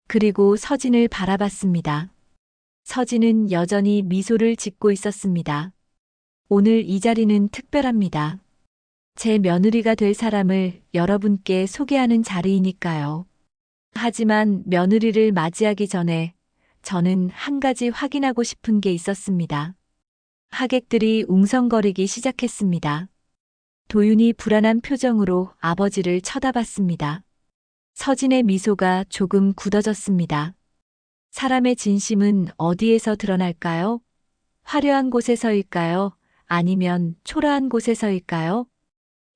그리고 서진을 바라봤습니다. 서진은 여전히 미소를 짓고 있었습니다. 오늘 이 자리는 특별합니다. 제 며느리가 될 사람을 여러분께 소개하는 자리이니까요. 하지만 며느리를 맞이하기 전에 저는 한 가지 확인하고 싶은 게 있었습니다. 하객들이 웅성거리기 시작했습니다. 도윤이 불안한 표정으로 아버지를 쳐다봤습니다. 서진의 미소가 조금 굳어졌습니다. 사람의 진심은 어디에서 드러날까요? 화려한 곳에서일까요? 아니면 초라한 곳에서일까요?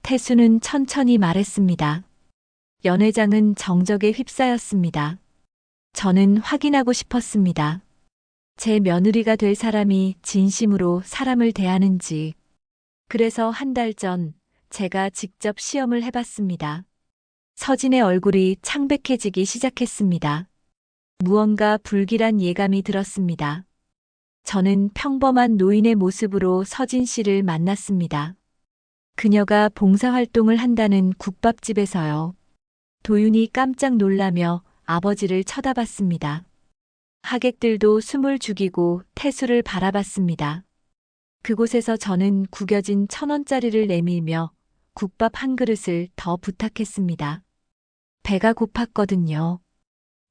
태수는 천천히 말했습니다. 연회장은 정적에 휩싸였습니다. 저는 확인하고 싶었습니다. 제 며느리가 될 사람이 진심으로 사람을 대하는지. 그래서 한 달 전 제가 직접 시험을 해봤습니다. 서진의 얼굴이 창백해지기 시작했습니다. 무언가 불길한 예감이 들었습니다. 저는 평범한 노인의 모습으로 서진 씨를 만났습니다. 그녀가 봉사활동을 한다는 국밥집에서요. 도윤이 깜짝 놀라며 아버지를 쳐다봤습니다. 하객들도 숨을 죽이고 태수를 바라봤습니다. 그곳에서 저는 구겨진 1,000원짜리를 내밀며 국밥 한 그릇을 더 부탁했습니다. 배가 고팠거든요.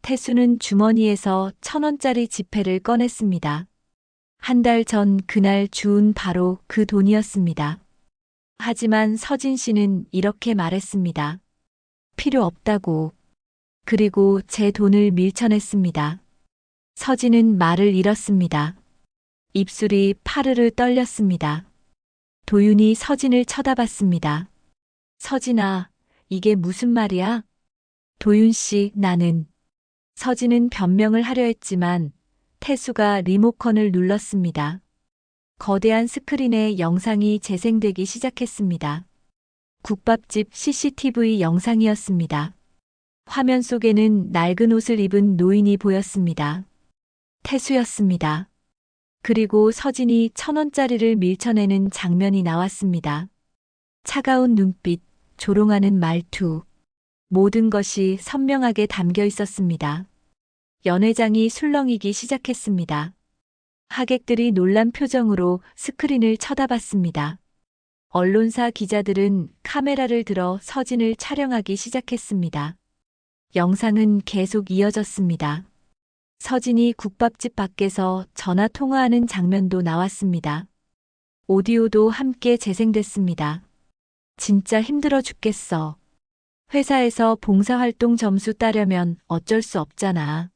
태수는 주머니에서 1,000원짜리 지폐를 꺼냈습니다. 한 달 전 그날 주운 바로 그 돈이었습니다. 하지만 서진 씨는 이렇게 말했습니다. 필요 없다고. 그리고 제 돈을 밀쳐냈습니다. 서진은 말을 잃었습니다. 입술이 파르르 떨렸습니다. 도윤이 서진을 쳐다봤습니다. 서진아, 이게 무슨 말이야? 도윤 씨, 나는. 서진은 변명을 하려 했지만 태수가 리모컨을 눌렀습니다. 거대한 스크린에 영상이 재생되기 시작했습니다. 국밥집 CCTV 영상이었습니다. 화면 속에는 낡은 옷을 입은 노인이 보였습니다. 태수였습니다. 그리고 서진이 1,000원짜리를 밀쳐내는 장면이 나왔습니다. 차가운 눈빛, 조롱하는 말투, 모든 것이 선명하게 담겨 있었습니다. 연회장이 술렁이기 시작했습니다. 하객들이 놀란 표정으로 스크린을 쳐다봤습니다. 언론사 기자들은 카메라를 들어 서진을 촬영하기 시작했습니다. 영상은 계속 이어졌습니다. 서진이 국밥집 밖에서 전화 통화하는 장면도 나왔습니다. 오디오도 함께 재생됐습니다. 진짜 힘들어 죽겠어. 회사에서 봉사활동 점수 따려면 어쩔 수 없잖아.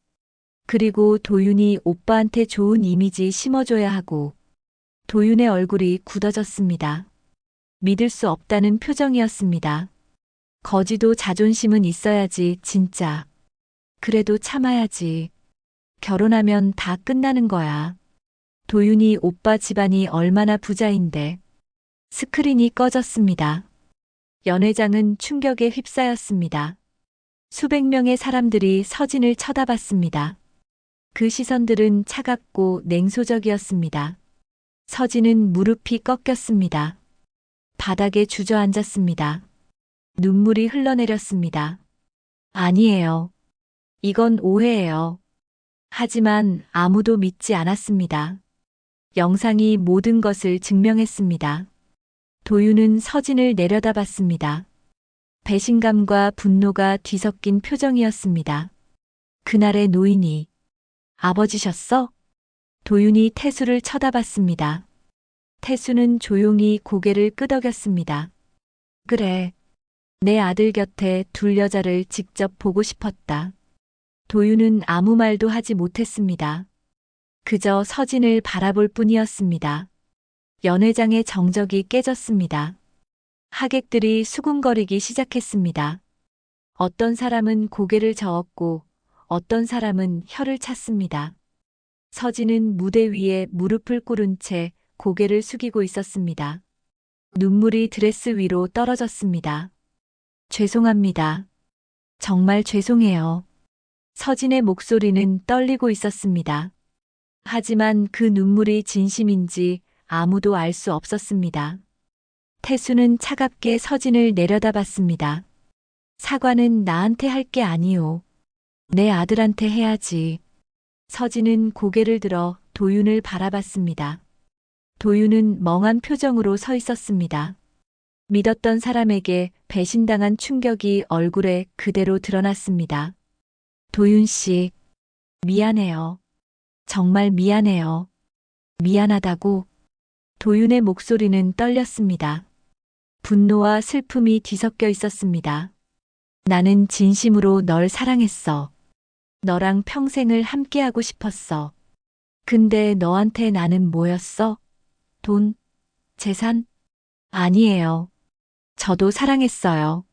그리고 도윤이 오빠한테 좋은 이미지 심어줘야 하고. 도윤의 얼굴이 굳어졌습니다. 믿을 수 없다는 표정이었습니다. 거지도 자존심은 있어야지, 진짜. 그래도 참아야지. 결혼하면 다 끝나는 거야. 도윤이 오빠 집안이 얼마나 부자인데. 스크린이 꺼졌습니다. 연회장은 충격에 휩싸였습니다. 수백 명의 사람들이 서진을 쳐다봤습니다. 그 시선들은 차갑고 냉소적이었습니다. 서진은 무릎이 꺾였습니다. 바닥에 주저앉았습니다. 눈물이 흘러내렸습니다. 아니에요. 이건 오해예요. 하지만 아무도 믿지 않았습니다. 영상이 모든 것을 증명했습니다. 도윤은 서진을 내려다봤습니다. 배신감과 분노가 뒤섞인 표정이었습니다. 그날의 노인이 아버지셨어? 도윤이 태수를 쳐다봤습니다. 태수는 조용히 고개를 끄덕였습니다. 그래. 내 아들 곁에 둘 여자를 직접 보고 싶었다. 도윤은 아무 말도 하지 못했습니다. 그저 서진을 바라볼 뿐이었습니다. 연회장의 정적이 깨졌습니다. 하객들이 수군거리기 시작했습니다. 어떤 사람은 고개를 저었고 어떤 사람은 혀를 찼습니다. 서진은 무대 위에 무릎을 꿇은 채 고개를 숙이고 있었습니다. 눈물이 드레스 위로 떨어졌습니다. 죄송합니다. 정말 죄송해요. 서진의 목소리는 떨리고 있었습니다. 하지만 그 눈물이 진심인지 아무도 알 수 없었습니다. 태수는 차갑게 서진을 내려다봤습니다. 사과는 나한테 할 게 아니오. 내 아들한테 해야지. 서진은 고개를 들어 도윤을 바라봤습니다. 도윤은 멍한 표정으로 서 있었습니다. 믿었던 사람에게 배신당한 충격이 얼굴에 그대로 드러났습니다. 도윤 씨, 미안해요. 정말 미안해요. 미안하다고. 도윤의 목소리는 떨렸습니다. 분노와 슬픔이 뒤섞여 있었습니다. 나는 진심으로 널 사랑했어. 너랑 평생을 함께하고 싶었어. 근데 너한테 나는 뭐였어? 돈? 재산? 아니에요. 저도 사랑했어요.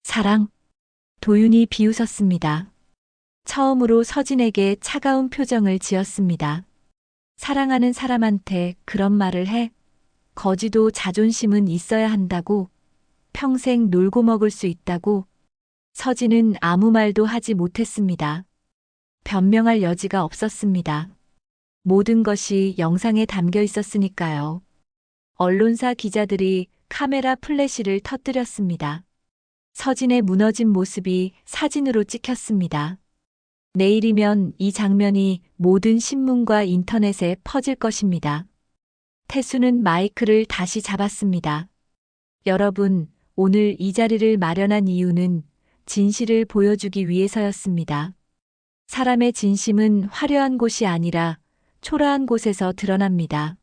사랑? 도윤이 비웃었습니다. 처음으로 서진에게 차가운 표정을 지었습니다. 사랑하는 사람한테 그런 말을 해? 거지도 자존심은 있어야 한다고? 평생 놀고 먹을 수 있다고? 서진은 아무 말도 하지 못했습니다. 변명할 여지가 없었습니다. 모든 것이 영상에 담겨 있었으니까요. 언론사 기자들이 카메라 플래시를 터뜨렸습니다. 서진의 무너진 모습이 사진으로 찍혔습니다. 내일이면 이 장면이 모든 신문과 인터넷에 퍼질 것입니다. 태수는 마이크를 다시 잡았습니다. 여러분, 오늘 이 자리를 마련한 이유는 진실을 보여주기 위해서였습니다. 사람의 진심은 화려한 곳이 아니라 초라한 곳에서 드러납니다.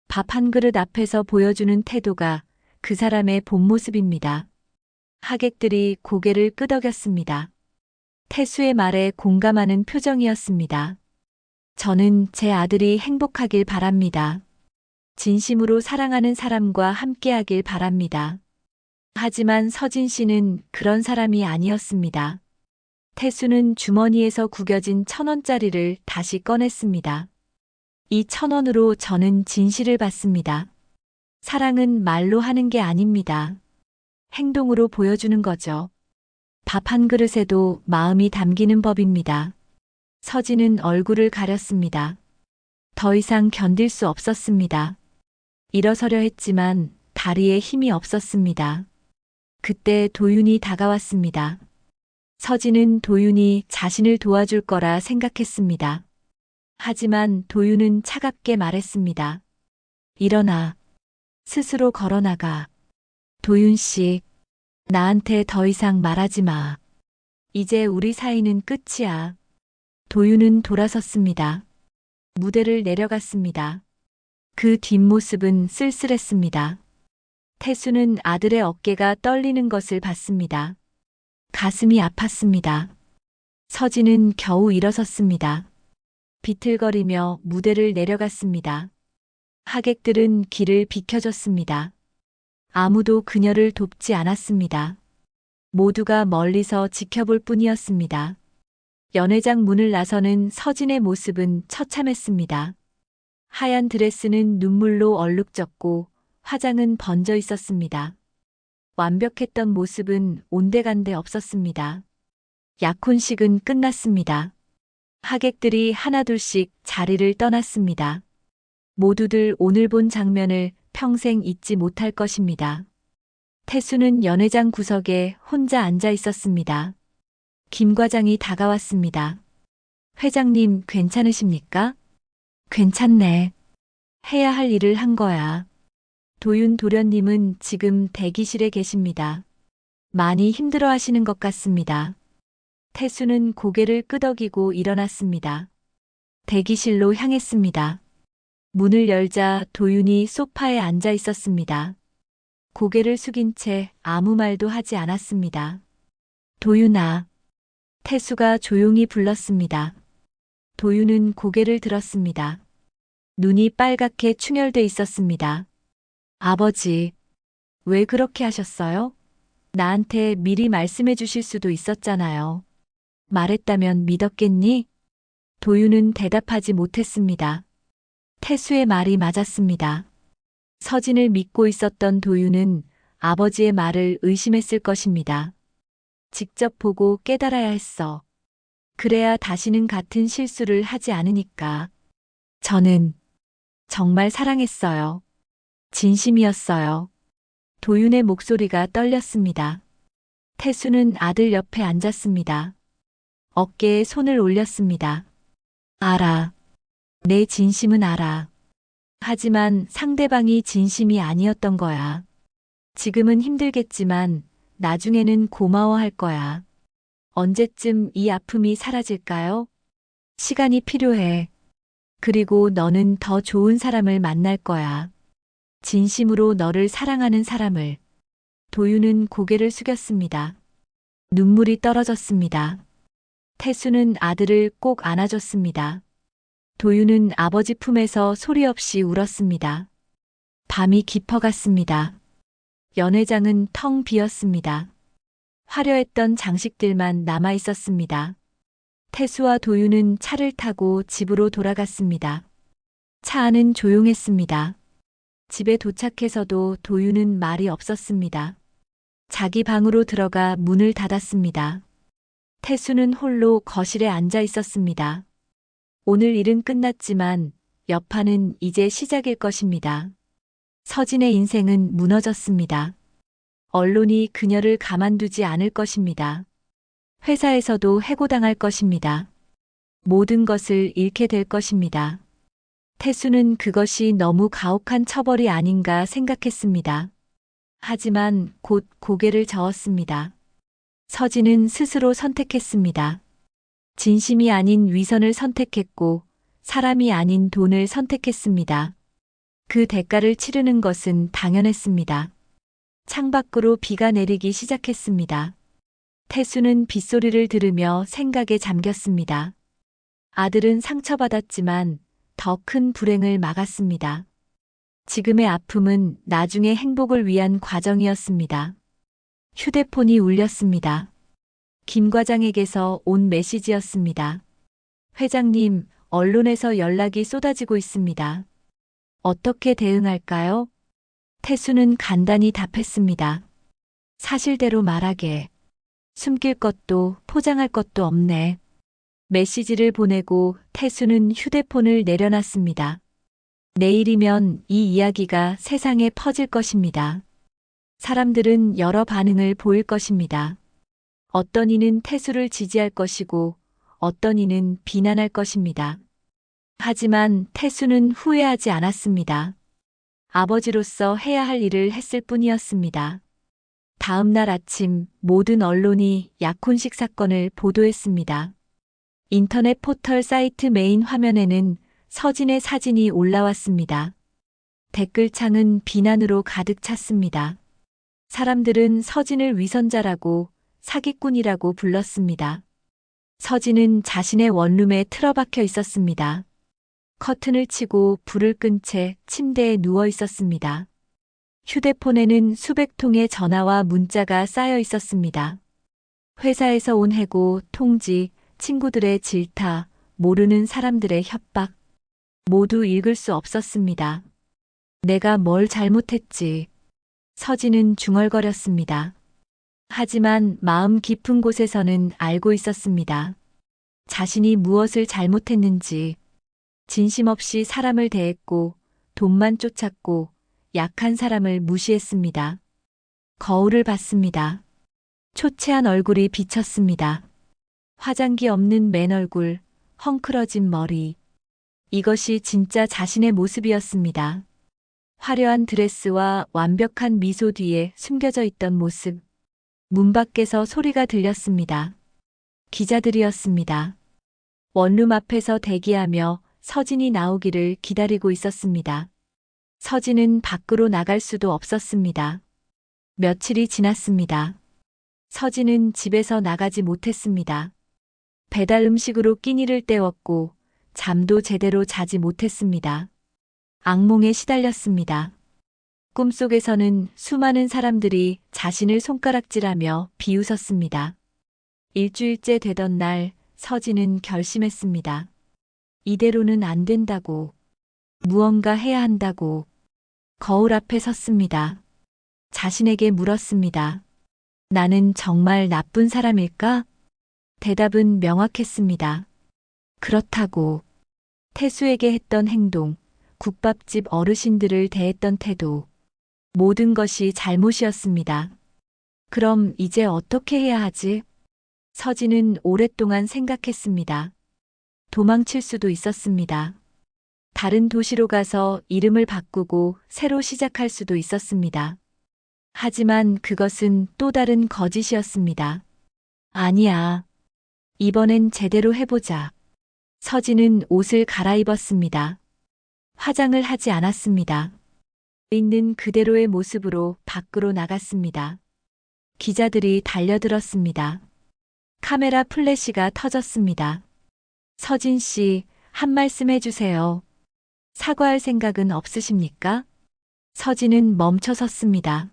밥 한 그릇 앞에서 보여주는 태도가 그 사람의 본 모습입니다. 하객들이 고개를 끄덕였습니다. 태수의 말에 공감하는 표정이었습니다. 저는 제 아들이 행복하길 바랍니다. 진심으로 사랑하는 사람과 함께하길 바랍니다. 하지만 서진 씨는 그런 사람이 아니었습니다. 태수는 주머니에서 구겨진 1,000원짜리를 다시 꺼냈습니다. 이 1,000원으로 저는 진실을 받습니다. 사랑은 말로 하는 게 아닙니다. 행동으로 보여주는 거죠. 밥 한 그릇에도 마음이 담기는 법입니다. 서진은 얼굴을 가렸습니다. 더 이상 견딜 수 없었습니다. 일어서려 했지만 다리에 힘이 없었습니다. 그때 도윤이 다가왔습니다. 서진은 도윤이 자신을 도와줄 거라 생각했습니다. 하지만 도윤은 차갑게 말했습니다. 일어나. 스스로 걸어나가. 도윤 씨, 나한테 더 이상 말하지 마. 이제 우리 사이는 끝이야. 도윤은 돌아섰습니다. 무대를 내려갔습니다. 그 뒷모습은 쓸쓸했습니다. 태수는 아들의 어깨가 떨리는 것을 봤습니다. 가슴이 아팠습니다. 서진은 겨우 일어섰습니다. 비틀거리며 무대를 내려갔습니다. 하객들은 길을 비켜줬습니다. 아무도 그녀를 돕지 않았습니다. 모두가 멀리서 지켜볼 뿐이었습니다. 연회장 문을 나서는 서진의 모습은 처참했습니다. 하얀 드레스는 눈물로 얼룩졌고 화장은 번져 있었습니다. 완벽했던 모습은 온데간데 없었습니다. 약혼식은 끝났습니다. 하객들이 하나둘씩 자리를 떠났습니다. 모두들 오늘 본 장면을 평생 잊지 못할 것입니다. 태수는 연회장 구석에 혼자 앉아 있었습니다. 김 과장이 다가왔습니다. 회장님 괜찮으십니까? 괜찮네. 해야 할 일을 한 거야. 도윤 도련님은 지금 대기실에 계십니다. 많이 힘들어 하시는 것 같습니다. 태수는 고개를 끄덕이고 일어났습니다. 대기실로 향했습니다. 문을 열자 도윤이 소파에 앉아 있었습니다. 고개를 숙인 채 아무 말도 하지 않았습니다. 도윤아. 태수가 조용히 불렀습니다. 도윤은 고개를 들었습니다. 눈이 빨갛게 충혈돼 있었습니다. 아버지, 왜 그렇게 하셨어요? 나한테 미리 말씀해 주실 수도 있었잖아요. 말했다면 믿었겠니? 도윤은 대답하지 못했습니다. 태수의 말이 맞았습니다. 서진을 믿고 있었던 도윤은 아버지의 말을 의심했을 것입니다. 직접 보고 깨달아야 했어. 그래야 다시는 같은 실수를 하지 않으니까. 저는 정말 사랑했어요. 진심이었어요. 도윤의 목소리가 떨렸습니다. 태수는 아들 옆에 앉았습니다. 어깨에 손을 올렸습니다. 알아. 내 진심은 알아. 하지만 상대방이 진심이 아니었던 거야. 지금은 힘들겠지만 나중에는 고마워할 거야. 언제쯤 이 아픔이 사라질까요? 시간이 필요해. 그리고 너는 더 좋은 사람을 만날 거야. 진심으로 너를 사랑하는 사람을. 도윤은 고개를 숙였습니다. 눈물이 떨어졌습니다. 태수는 아들을 꼭 안아줬습니다. 도윤은 아버지 품에서 소리 없이 울었습니다. 밤이 깊어갔습니다. 연회장은 텅 비었습니다. 화려했던 장식들만 남아 있었습니다. 태수와 도윤은 차를 타고 집으로 돌아갔습니다. 차 안은 조용했습니다. 집에 도착해서도 도윤은 말이 없었습니다. 자기 방으로 들어가 문을 닫았습니다. 태수는 홀로 거실에 앉아 있었습니다. 오늘 일은 끝났지만 여파는 이제 시작일 것입니다. 서진의 인생은 무너졌습니다. 언론이 그녀를 가만두지 않을 것입니다. 회사에서도 해고당할 것입니다. 모든 것을 잃게 될 것입니다. 태수는 그것이 너무 가혹한 처벌이 아닌가 생각했습니다. 하지만 곧 고개를 저었습니다. 서진은 스스로 선택했습니다. 진심이 아닌 위선을 선택했고 사람이 아닌 돈을 선택했습니다. 그 대가를 치르는 것은 당연했습니다. 창밖으로 비가 내리기 시작했습니다. 태수는 빗소리를 들으며 생각에 잠겼습니다. 아들은 상처받았지만 더 큰 불행을 막았습니다. 지금의 아픔은 나중의 행복을 위한 과정이었습니다. 휴대폰이 울렸습니다. 김 과장에게서 온 메시지였습니다. 회장님, 언론에서 연락이 쏟아지고 있습니다. 어떻게 대응할까요? 태수는 간단히 답했습니다. 사실대로 말하게. 숨길 것도 포장할 것도 없네. 메시지를 보내고 태수는 휴대폰을 내려놨습니다. 내일이면 이 이야기가 세상에 퍼질 것입니다. 사람들은 여러 반응을 보일 것입니다. 어떤 이는 태수를 지지할 것이고 어떤 이는 비난할 것입니다. 하지만 태수는 후회하지 않았습니다. 아버지로서 해야 할 일을 했을 뿐이었습니다. 다음 날 아침 모든 언론이 약혼식 사건을 보도했습니다. 인터넷 포털 사이트 메인 화면에는 서진의 사진이 올라왔습니다. 댓글창은 비난으로 가득 찼습니다. 사람들은 서진을 위선자라고 사기꾼이라고 불렀습니다. 서진은 자신의 원룸에 틀어박혀 있었습니다. 커튼을 치고 불을 끈 채 침대에 누워 있었습니다. 휴대폰에는 수백 통의 전화와 문자가 쌓여 있었습니다. 회사에서 온 해고, 통지, 친구들의 질타, 모르는 사람들의 협박, 모두 읽을 수 없었습니다. 내가 뭘 잘못했지. 서진은 중얼거렸습니다. 하지만 마음 깊은 곳에서는 알고 있었습니다. 자신이 무엇을 잘못했는지, 진심 없이 사람을 대했고, 돈만 쫓았고, 약한 사람을 무시했습니다. 거울을 봤습니다. 초췌한 얼굴이 비쳤습니다. 화장기 없는 맨 얼굴, 헝클어진 머리. 이것이 진짜 자신의 모습이었습니다. 화려한 드레스와 완벽한 미소 뒤에 숨겨져 있던 모습. 문 밖에서 소리가 들렸습니다. 기자들이었습니다. 원룸 앞에서 대기하며 서진이 나오기를 기다리고 있었습니다. 서진은 밖으로 나갈 수도 없었습니다. 며칠이 지났습니다. 서진은 집에서 나가지 못했습니다. 배달 음식으로 끼니를 때웠고 잠도 제대로 자지 못했습니다. 악몽에 시달렸습니다. 꿈속에서는 수많은 사람들이 자신을 손가락질하며 비웃었습니다. 일주일째 되던 날 서진은 결심했습니다. 이대로는 안 된다고. 무언가 해야 한다고. 거울 앞에 섰습니다. 자신에게 물었습니다. 나는 정말 나쁜 사람일까? 대답은 명확했습니다. 그렇다고. 태수에게 했던 행동, 국밥집 어르신들을 대했던 태도, 모든 것이 잘못이었습니다. 그럼 이제 어떻게 해야 하지? 서진은 오랫동안 생각했습니다. 도망칠 수도 있었습니다. 다른 도시로 가서 이름을 바꾸고 새로 시작할 수도 있었습니다. 하지만 그것은 또 다른 거짓이었습니다. 아니야. 이번엔 제대로 해보자. 서진은 옷을 갈아입었습니다. 화장을 하지 않았습니다. 있는 그대로의 모습으로 밖으로 나갔습니다. 기자들이 달려들었습니다. 카메라 플래시가 터졌습니다. 서진 씨, 한 말씀 해주세요. 사과할 생각은 없으십니까? 서진은 멈춰 섰습니다.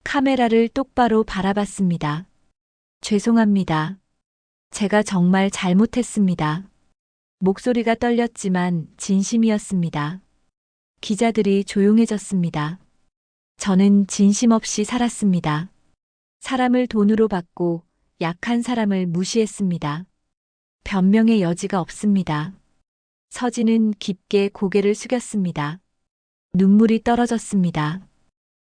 카메라를 똑바로 바라봤습니다. 죄송합니다. 제가 정말 잘못했습니다. 목소리가 떨렸지만 진심이었습니다. 기자들이 조용해졌습니다. 저는 진심 없이 살았습니다. 사람을 돈으로 받고 약한 사람을 무시했습니다. 변명의 여지가 없습니다. 서진은 깊게 고개를 숙였습니다. 눈물이 떨어졌습니다.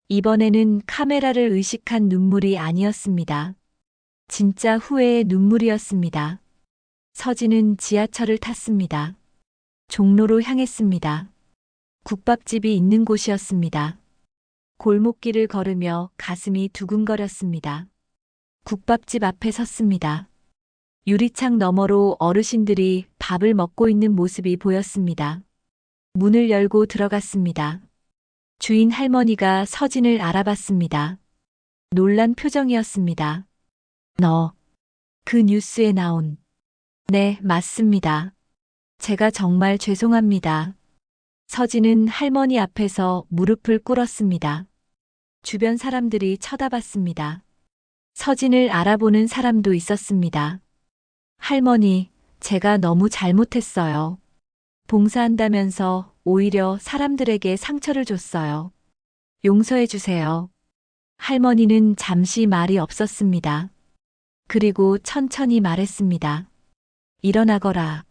이번에는 카메라를 의식한 눈물이 아니었습니다. 진짜 후회의 눈물이었습니다. 서진은 지하철을 탔습니다. 종로로 향했습니다. 국밥집이 있는 곳이었습니다. 골목길을 걸으며 가슴이 두근거렸습니다. 국밥집 앞에 섰습니다. 유리창 너머로 어르신들이 밥을 먹고 있는 모습이 보였습니다. 문을 열고 들어갔습니다. 주인 할머니가 서진을 알아봤습니다. 놀란 표정이었습니다. 너, 그 뉴스에 나온. 네, 맞습니다. 제가 정말 죄송합니다. 서진은 할머니 앞에서 무릎을 꿇었습니다. 주변 사람들이 쳐다봤습니다. 서진을 알아보는 사람도 있었습니다. 할머니, 제가 너무 잘못했어요. 봉사한다면서 오히려 사람들에게 상처를 줬어요. 용서해 주세요. 할머니는 잠시 말이 없었습니다. 그리고 천천히 말했습니다. 일어나거라.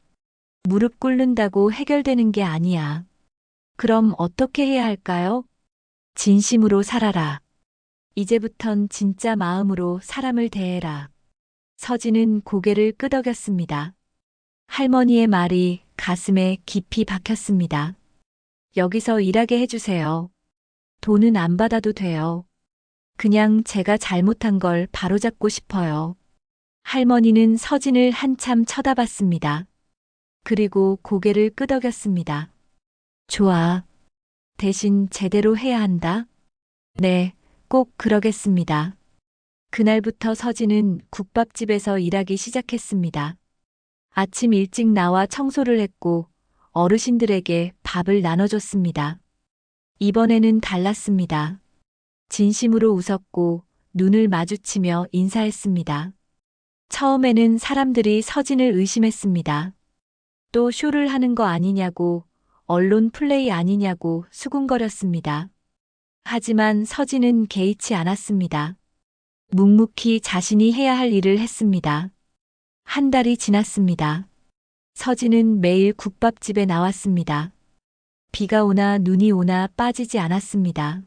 무릎 꿇는다고 해결되는 게 아니야. 그럼 어떻게 해야 할까요? 진심으로 살아라. 이제부턴 진짜 마음으로 사람을 대해라. 서진은 고개를 끄덕였습니다. 할머니의 말이 가슴에 깊이 박혔습니다. 여기서 일하게 해주세요. 돈은 안 받아도 돼요. 그냥 제가 잘못한 걸 바로잡고 싶어요. 할머니는 서진을 한참 쳐다봤습니다. 그리고 고개를 끄덕였습니다. 좋아. 대신 제대로 해야 한다. 네, 꼭 그러겠습니다. 그날부터 서진은 국밥집에서 일하기 시작했습니다. 아침 일찍 나와 청소를 했고 어르신들에게 밥을 나눠줬습니다. 이번에는 달랐습니다. 진심으로 웃었고 눈을 마주치며 인사했습니다. 처음에는 사람들이 서진을 의심했습니다. 또 쇼를 하는 거 아니냐고, 언론 플레이 아니냐고 수군거렸습니다. 하지만 서진은 개의치 않았습니다. 묵묵히 자신이 해야 할 일을 했습니다. 한 달이 지났습니다. 서진은 매일 국밥집에 나왔습니다. 비가 오나 눈이 오나 빠지지 않았습니다.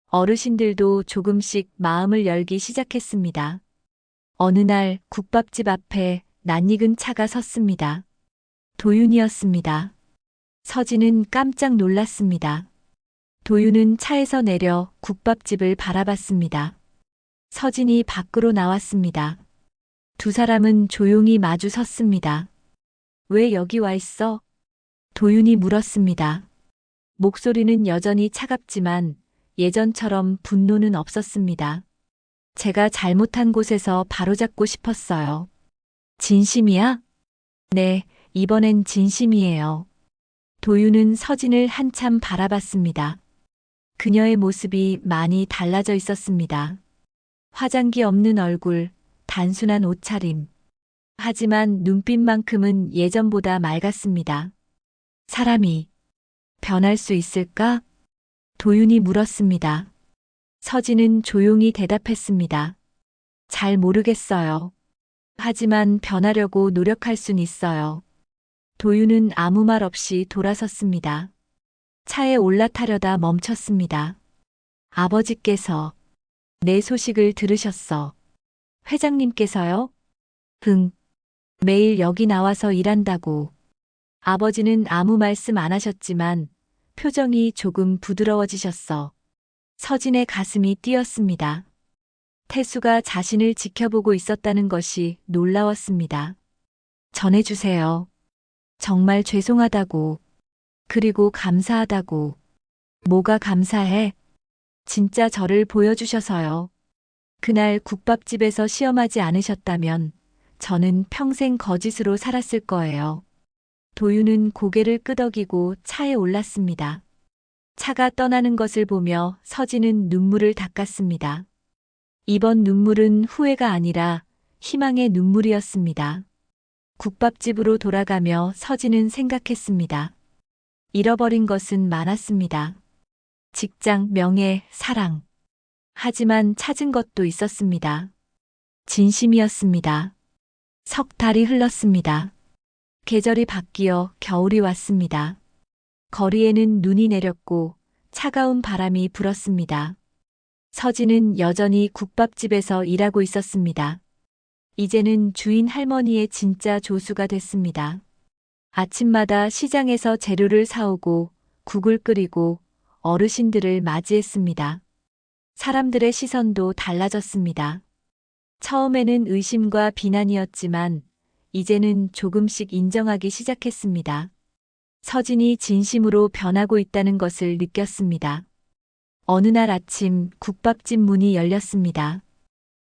어르신들도 조금씩 마음을 열기 시작했습니다. 어느 날 국밥집 앞에 낯익은 차가 섰습니다. 도윤이었습니다. 서진은 깜짝 놀랐습니다. 도윤은 차에서 내려 국밥집을 바라봤습니다. 서진이 밖으로 나왔습니다. 두 사람은 조용히 마주 섰습니다. 왜 여기 와 있어? 도윤이 물었습니다. 목소리는 여전히 차갑지만 예전처럼 분노는 없었습니다. 제가 잘못한 곳에서 바로잡고 싶었어요. 진심이야? 네, 이번엔 진심이에요. 도윤은 서진을 한참 바라봤습니다. 그녀의 모습이 많이 달라져 있었습니다. 화장기 없는 얼굴, 단순한 옷차림. 하지만 눈빛만큼은 예전보다 맑았습니다. 사람이 변할 수 있을까? 도윤이 물었습니다. 서진은 조용히 대답했습니다. 잘 모르겠어요. 하지만 변하려고 노력할 순 있어요. 도윤은 아무 말 없이 돌아섰습니다. 차에 올라타려다 멈췄습니다. 아버지께서 내 소식을 들으셨어. 회장님께서요? 응. 매일 여기 나와서 일한다고. 아버지는 아무 말씀 안 하셨지만 표정이 조금 부드러워지셨어. 서진의 가슴이 뛰었습니다. 태수가 자신을 지켜보고 있었다는 것이 놀라웠습니다. 전해주세요. 정말 죄송하다고. 그리고 감사하다고. 뭐가 감사해? 진짜 저를 보여주셔서요. 그날 국밥집에서 시험하지 않으셨다면 저는 평생 거짓으로 살았을 거예요. 도윤은 고개를 끄덕이고 차에 올랐습니다. 차가 떠나는 것을 보며 서진은 눈물을 닦았습니다. 이번 눈물은 후회가 아니라 희망의 눈물이었습니다. 국밥집으로 돌아가며 서진은 생각했습니다. 잃어버린 것은 많았습니다. 직장, 명예, 사랑. 하지만 찾은 것도 있었습니다. 진심이었습니다. 석 달이 흘렀습니다. 계절이 바뀌어 겨울이 왔습니다. 거리에는 눈이 내렸고 차가운 바람이 불었습니다. 서진은 여전히 국밥집에서 일하고 있었습니다. 이제는 주인 할머니의 진짜 조수가 됐습니다. 아침마다 시장에서 재료를 사오고 국을 끓이고 어르신들을 맞이했습니다. 사람들의 시선도 달라졌습니다. 처음에는 의심과 비난이었지만 이제는 조금씩 인정하기 시작했습니다. 서진이 진심으로 변하고 있다는 것을 느꼈습니다. 어느 날 아침 국밥집 문이 열렸습니다.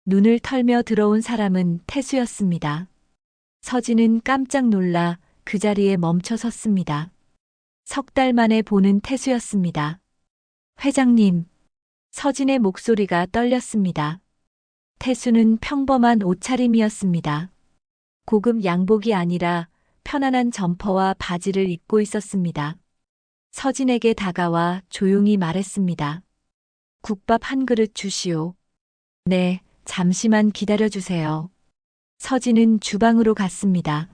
눈을 털며 들어온 사람은 태수였습니다. 서진은 깜짝 놀라 그 자리에 멈춰 섰습니다. 석 달 만에 보는 태수였습니다. 회장님. 서진의 목소리가 떨렸습니다. 태수는 평범한 옷차림이었습니다. 고급 양복이 아니라 편안한 점퍼와 바지를 입고 있었습니다. 서진에게 다가와 조용히 말했습니다. 국밥 한 그릇 주시오. 네, 잠시만 기다려주세요. 서진은 주방으로 갔습니다.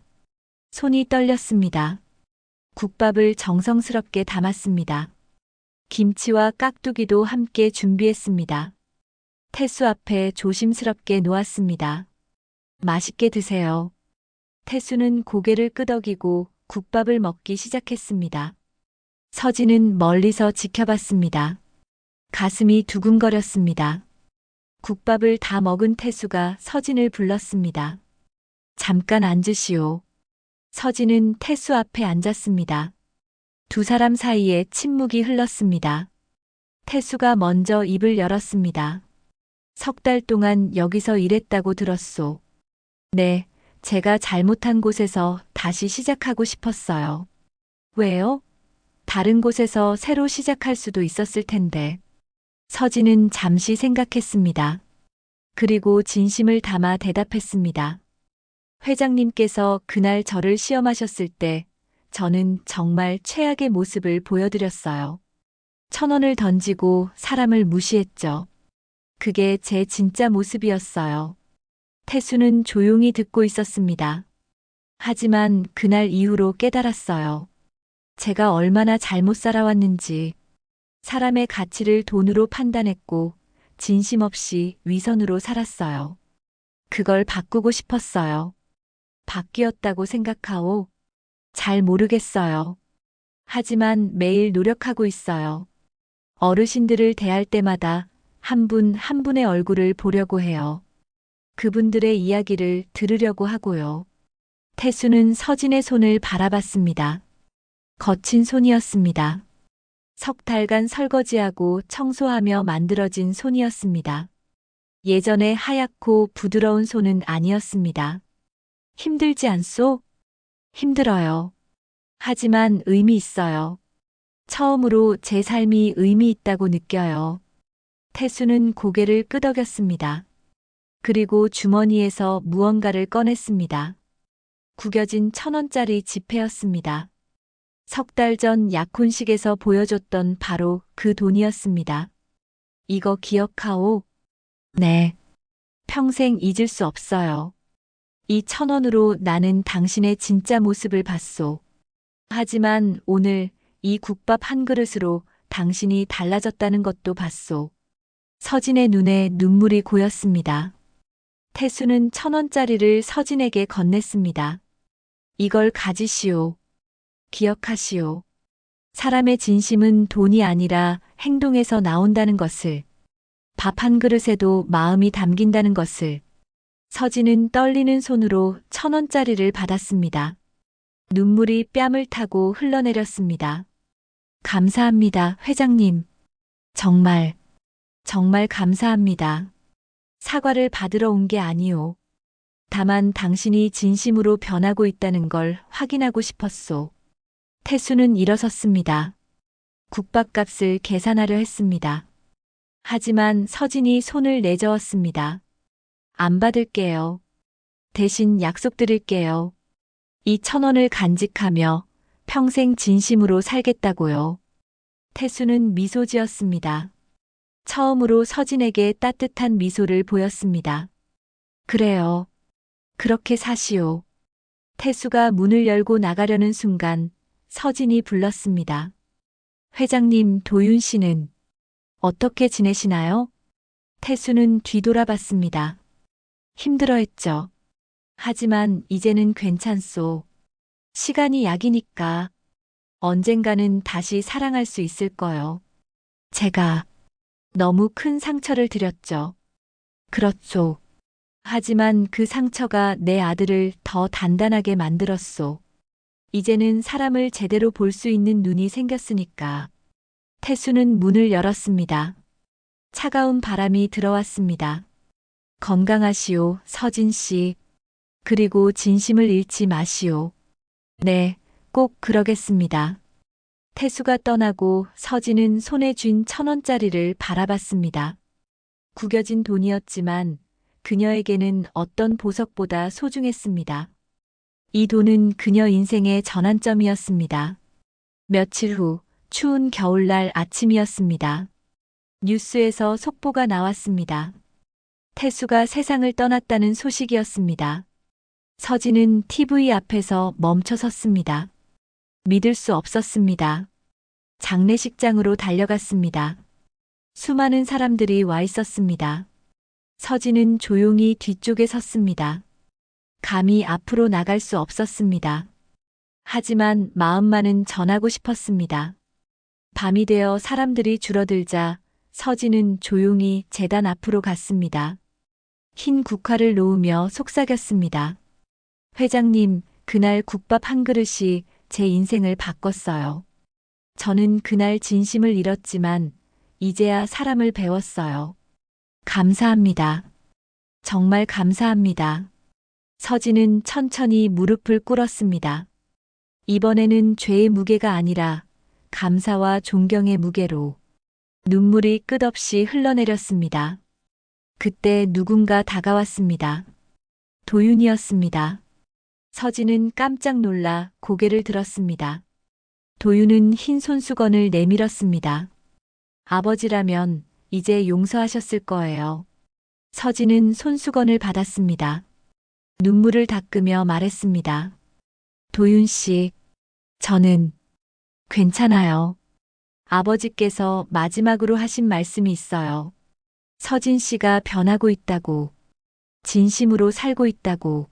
손이 떨렸습니다. 국밥을 정성스럽게 담았습니다. 김치와 깍두기도 함께 준비했습니다. 태수 앞에 조심스럽게 놓았습니다. 맛있게 드세요. 태수는 고개를 끄덕이고 국밥을 먹기 시작했습니다. 서진은 멀리서 지켜봤습니다. 가슴이 두근거렸습니다. 국밥을 다 먹은 태수가 서진을 불렀습니다. 잠깐 앉으시오. 서진은 태수 앞에 앉았습니다. 두 사람 사이에 침묵이 흘렀습니다. 태수가 먼저 입을 열었습니다. 석 달 동안 여기서 일했다고 들었소. 네, 제가 잘못한 곳에서 다시 시작하고 싶었어요. 왜요? 다른 곳에서 새로 시작할 수도 있었을 텐데. 서진은 잠시 생각했습니다. 그리고 진심을 담아 대답했습니다. 회장님께서 그날 저를 시험하셨을 때 저는 정말 최악의 모습을 보여드렸어요. 1,000원을 던지고 사람을 무시했죠. 그게 제 진짜 모습이었어요. 태수는 조용히 듣고 있었습니다. 하지만 그날 이후로 깨달았어요. 제가 얼마나 잘못 살아왔는지, 사람의 가치를 돈으로 판단했고, 진심 없이 위선으로 살았어요. 그걸 바꾸고 싶었어요. 바뀌었다고 생각하오? 잘 모르겠어요. 하지만 매일 노력하고 있어요. 어르신들을 대할 때마다 한 분 한 분의 얼굴을 보려고 해요. 그분들의 이야기를 들으려고 하고요. 태수는 서진의 손을 바라봤습니다. 거친 손이었습니다. 석 달간 설거지하고 청소하며 만들어진 손이었습니다. 예전의 하얗고 부드러운 손은 아니었습니다. 힘들지 않소? 힘들어요. 하지만 의미 있어요. 처음으로 제 삶이 의미 있다고 느껴요. 태수는 고개를 끄덕였습니다. 그리고 주머니에서 무언가를 꺼냈습니다. 구겨진 1,000원짜리 지폐였습니다. 석 달 전 약혼식에서 보여줬던 바로 그 돈이었습니다. 이거 기억하오? 네. 평생 잊을 수 없어요. 이 1,000원으로 나는 당신의 진짜 모습을 봤소. 하지만 오늘 이 국밥 한 그릇으로 당신이 달라졌다는 것도 봤소. 서진의 눈에 눈물이 고였습니다. 태수는 1,000원짜리를 서진에게 건넸습니다. 이걸 가지시오. 기억하시오. 사람의 진심은 돈이 아니라 행동에서 나온다는 것을, 밥 한 그릇에도 마음이 담긴다는 것을. 서진은 떨리는 손으로 1,000원짜리를 받았습니다. 눈물이 뺨을 타고 흘러내렸습니다. 감사합니다, 회장님. 정말, 정말 감사합니다. 사과를 받으러 온 게 아니오. 다만 당신이 진심으로 변하고 있다는 걸 확인하고 싶었소. 태수는 일어섰습니다. 국밥값을 계산하려 했습니다. 하지만 서진이 손을 내저었습니다. 안 받을게요. 대신 약속드릴게요. 이 1,000원을 간직하며 평생 진심으로 살겠다고요. 태수는 미소 지었습니다. 처음으로 서진에게 따뜻한 미소를 보였습니다. 그래요. 그렇게 사시오. 태수가 문을 열고 나가려는 순간 서진이 불렀습니다. 회장님, 도윤 씨는 어떻게 지내시나요? 태수는 뒤돌아봤습니다. 힘들어했죠. 하지만 이제는 괜찮소. 시간이 약이니까 언젠가는 다시 사랑할 수 있을 거요. 제가 너무 큰 상처를 드렸죠. 그렇소. 하지만 그 상처가 내 아들을 더 단단하게 만들었소. 이제는 사람을 제대로 볼 수 있는 눈이 생겼으니까. 태수는 문을 열었습니다. 차가운 바람이 들어왔습니다. 건강하시오, 서진 씨. 그리고 진심을 잃지 마시오. 네, 꼭 그러겠습니다. 태수가 떠나고 서진은 손에 쥔 1,000원짜리를 바라봤습니다. 구겨진 돈이었지만 그녀에게는 어떤 보석보다 소중했습니다. 이 돈은 그녀 인생의 전환점이었습니다. 며칠 후 추운 겨울날 아침이었습니다. 뉴스에서 속보가 나왔습니다. 태수가 세상을 떠났다는 소식이었습니다. 서진은 TV 앞에서 멈춰 섰습니다. 믿을 수 없었습니다. 장례식장으로 달려갔습니다. 수많은 사람들이 와 있었습니다. 서진은 조용히 뒤쪽에 섰습니다. 감히 앞으로 나갈 수 없었습니다. 하지만 마음만은 전하고 싶었습니다. 밤이 되어 사람들이 줄어들자 서진은 조용히 제단 앞으로 갔습니다. 흰 국화를 놓으며 속삭였습니다. 회장님, 그날 국밥 한 그릇이 제 인생을 바꿨어요. 저는 그날 진심을 잃었지만 이제야 사람을 배웠어요. 감사합니다. 정말 감사합니다. 서진은 천천히 무릎을 꿇었습니다. 이번에는 죄의 무게가 아니라 감사와 존경의 무게로. 눈물이 끝없이 흘러내렸습니다. 그때 누군가 다가왔습니다. 도윤이었습니다. 서진은 깜짝 놀라 고개를 들었습니다. 도윤은 흰 손수건을 내밀었습니다. 아버지라면 이제 용서하셨을 거예요. 서진은 손수건을 받았습니다. 눈물을 닦으며 말했습니다. 도윤 씨, 저는 괜찮아요. 아버지께서 마지막으로 하신 말씀이 있어요. 서진 씨가 변하고 있다고, 진심으로 살고 있다고.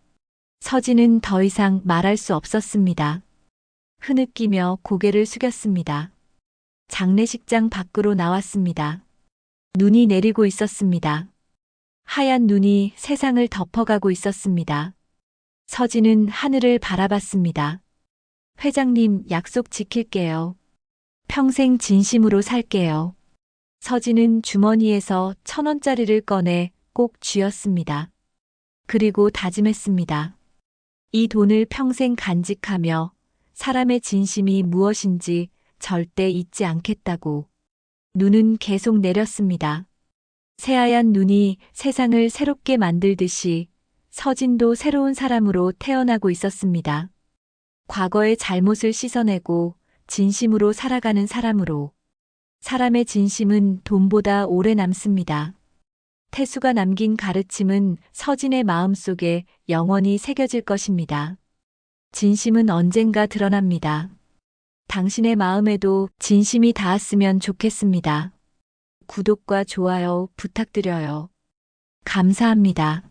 서진은 더 이상 말할 수 없었습니다. 흐느끼며 고개를 숙였습니다. 장례식장 밖으로 나왔습니다. 눈이 내리고 있었습니다. 하얀 눈이 세상을 덮어가고 있었습니다. 서진은 하늘을 바라봤습니다. 회장님, 약속 지킬게요. 평생 진심으로 살게요. 서진은 주머니에서 1,000원짜리를 꺼내 꼭 쥐었습니다. 그리고 다짐했습니다. 이 돈을 평생 간직하며 사람의 진심이 무엇인지 절대 잊지 않겠다고. 눈은 계속 내렸습니다. 새하얀 눈이 세상을 새롭게 만들듯이 서진도 새로운 사람으로 태어나고 있었습니다. 과거의 잘못을 씻어내고 진심으로 살아가는 사람으로. 사람의 진심은 돈보다 오래 남습니다. 태수가 남긴 가르침은 서진의 마음속에 영원히 새겨질 것입니다. 진심은 언젠가 드러납니다. 당신의 마음에도 진심이 닿았으면 좋겠습니다. 구독과 좋아요 부탁드려요. 감사합니다.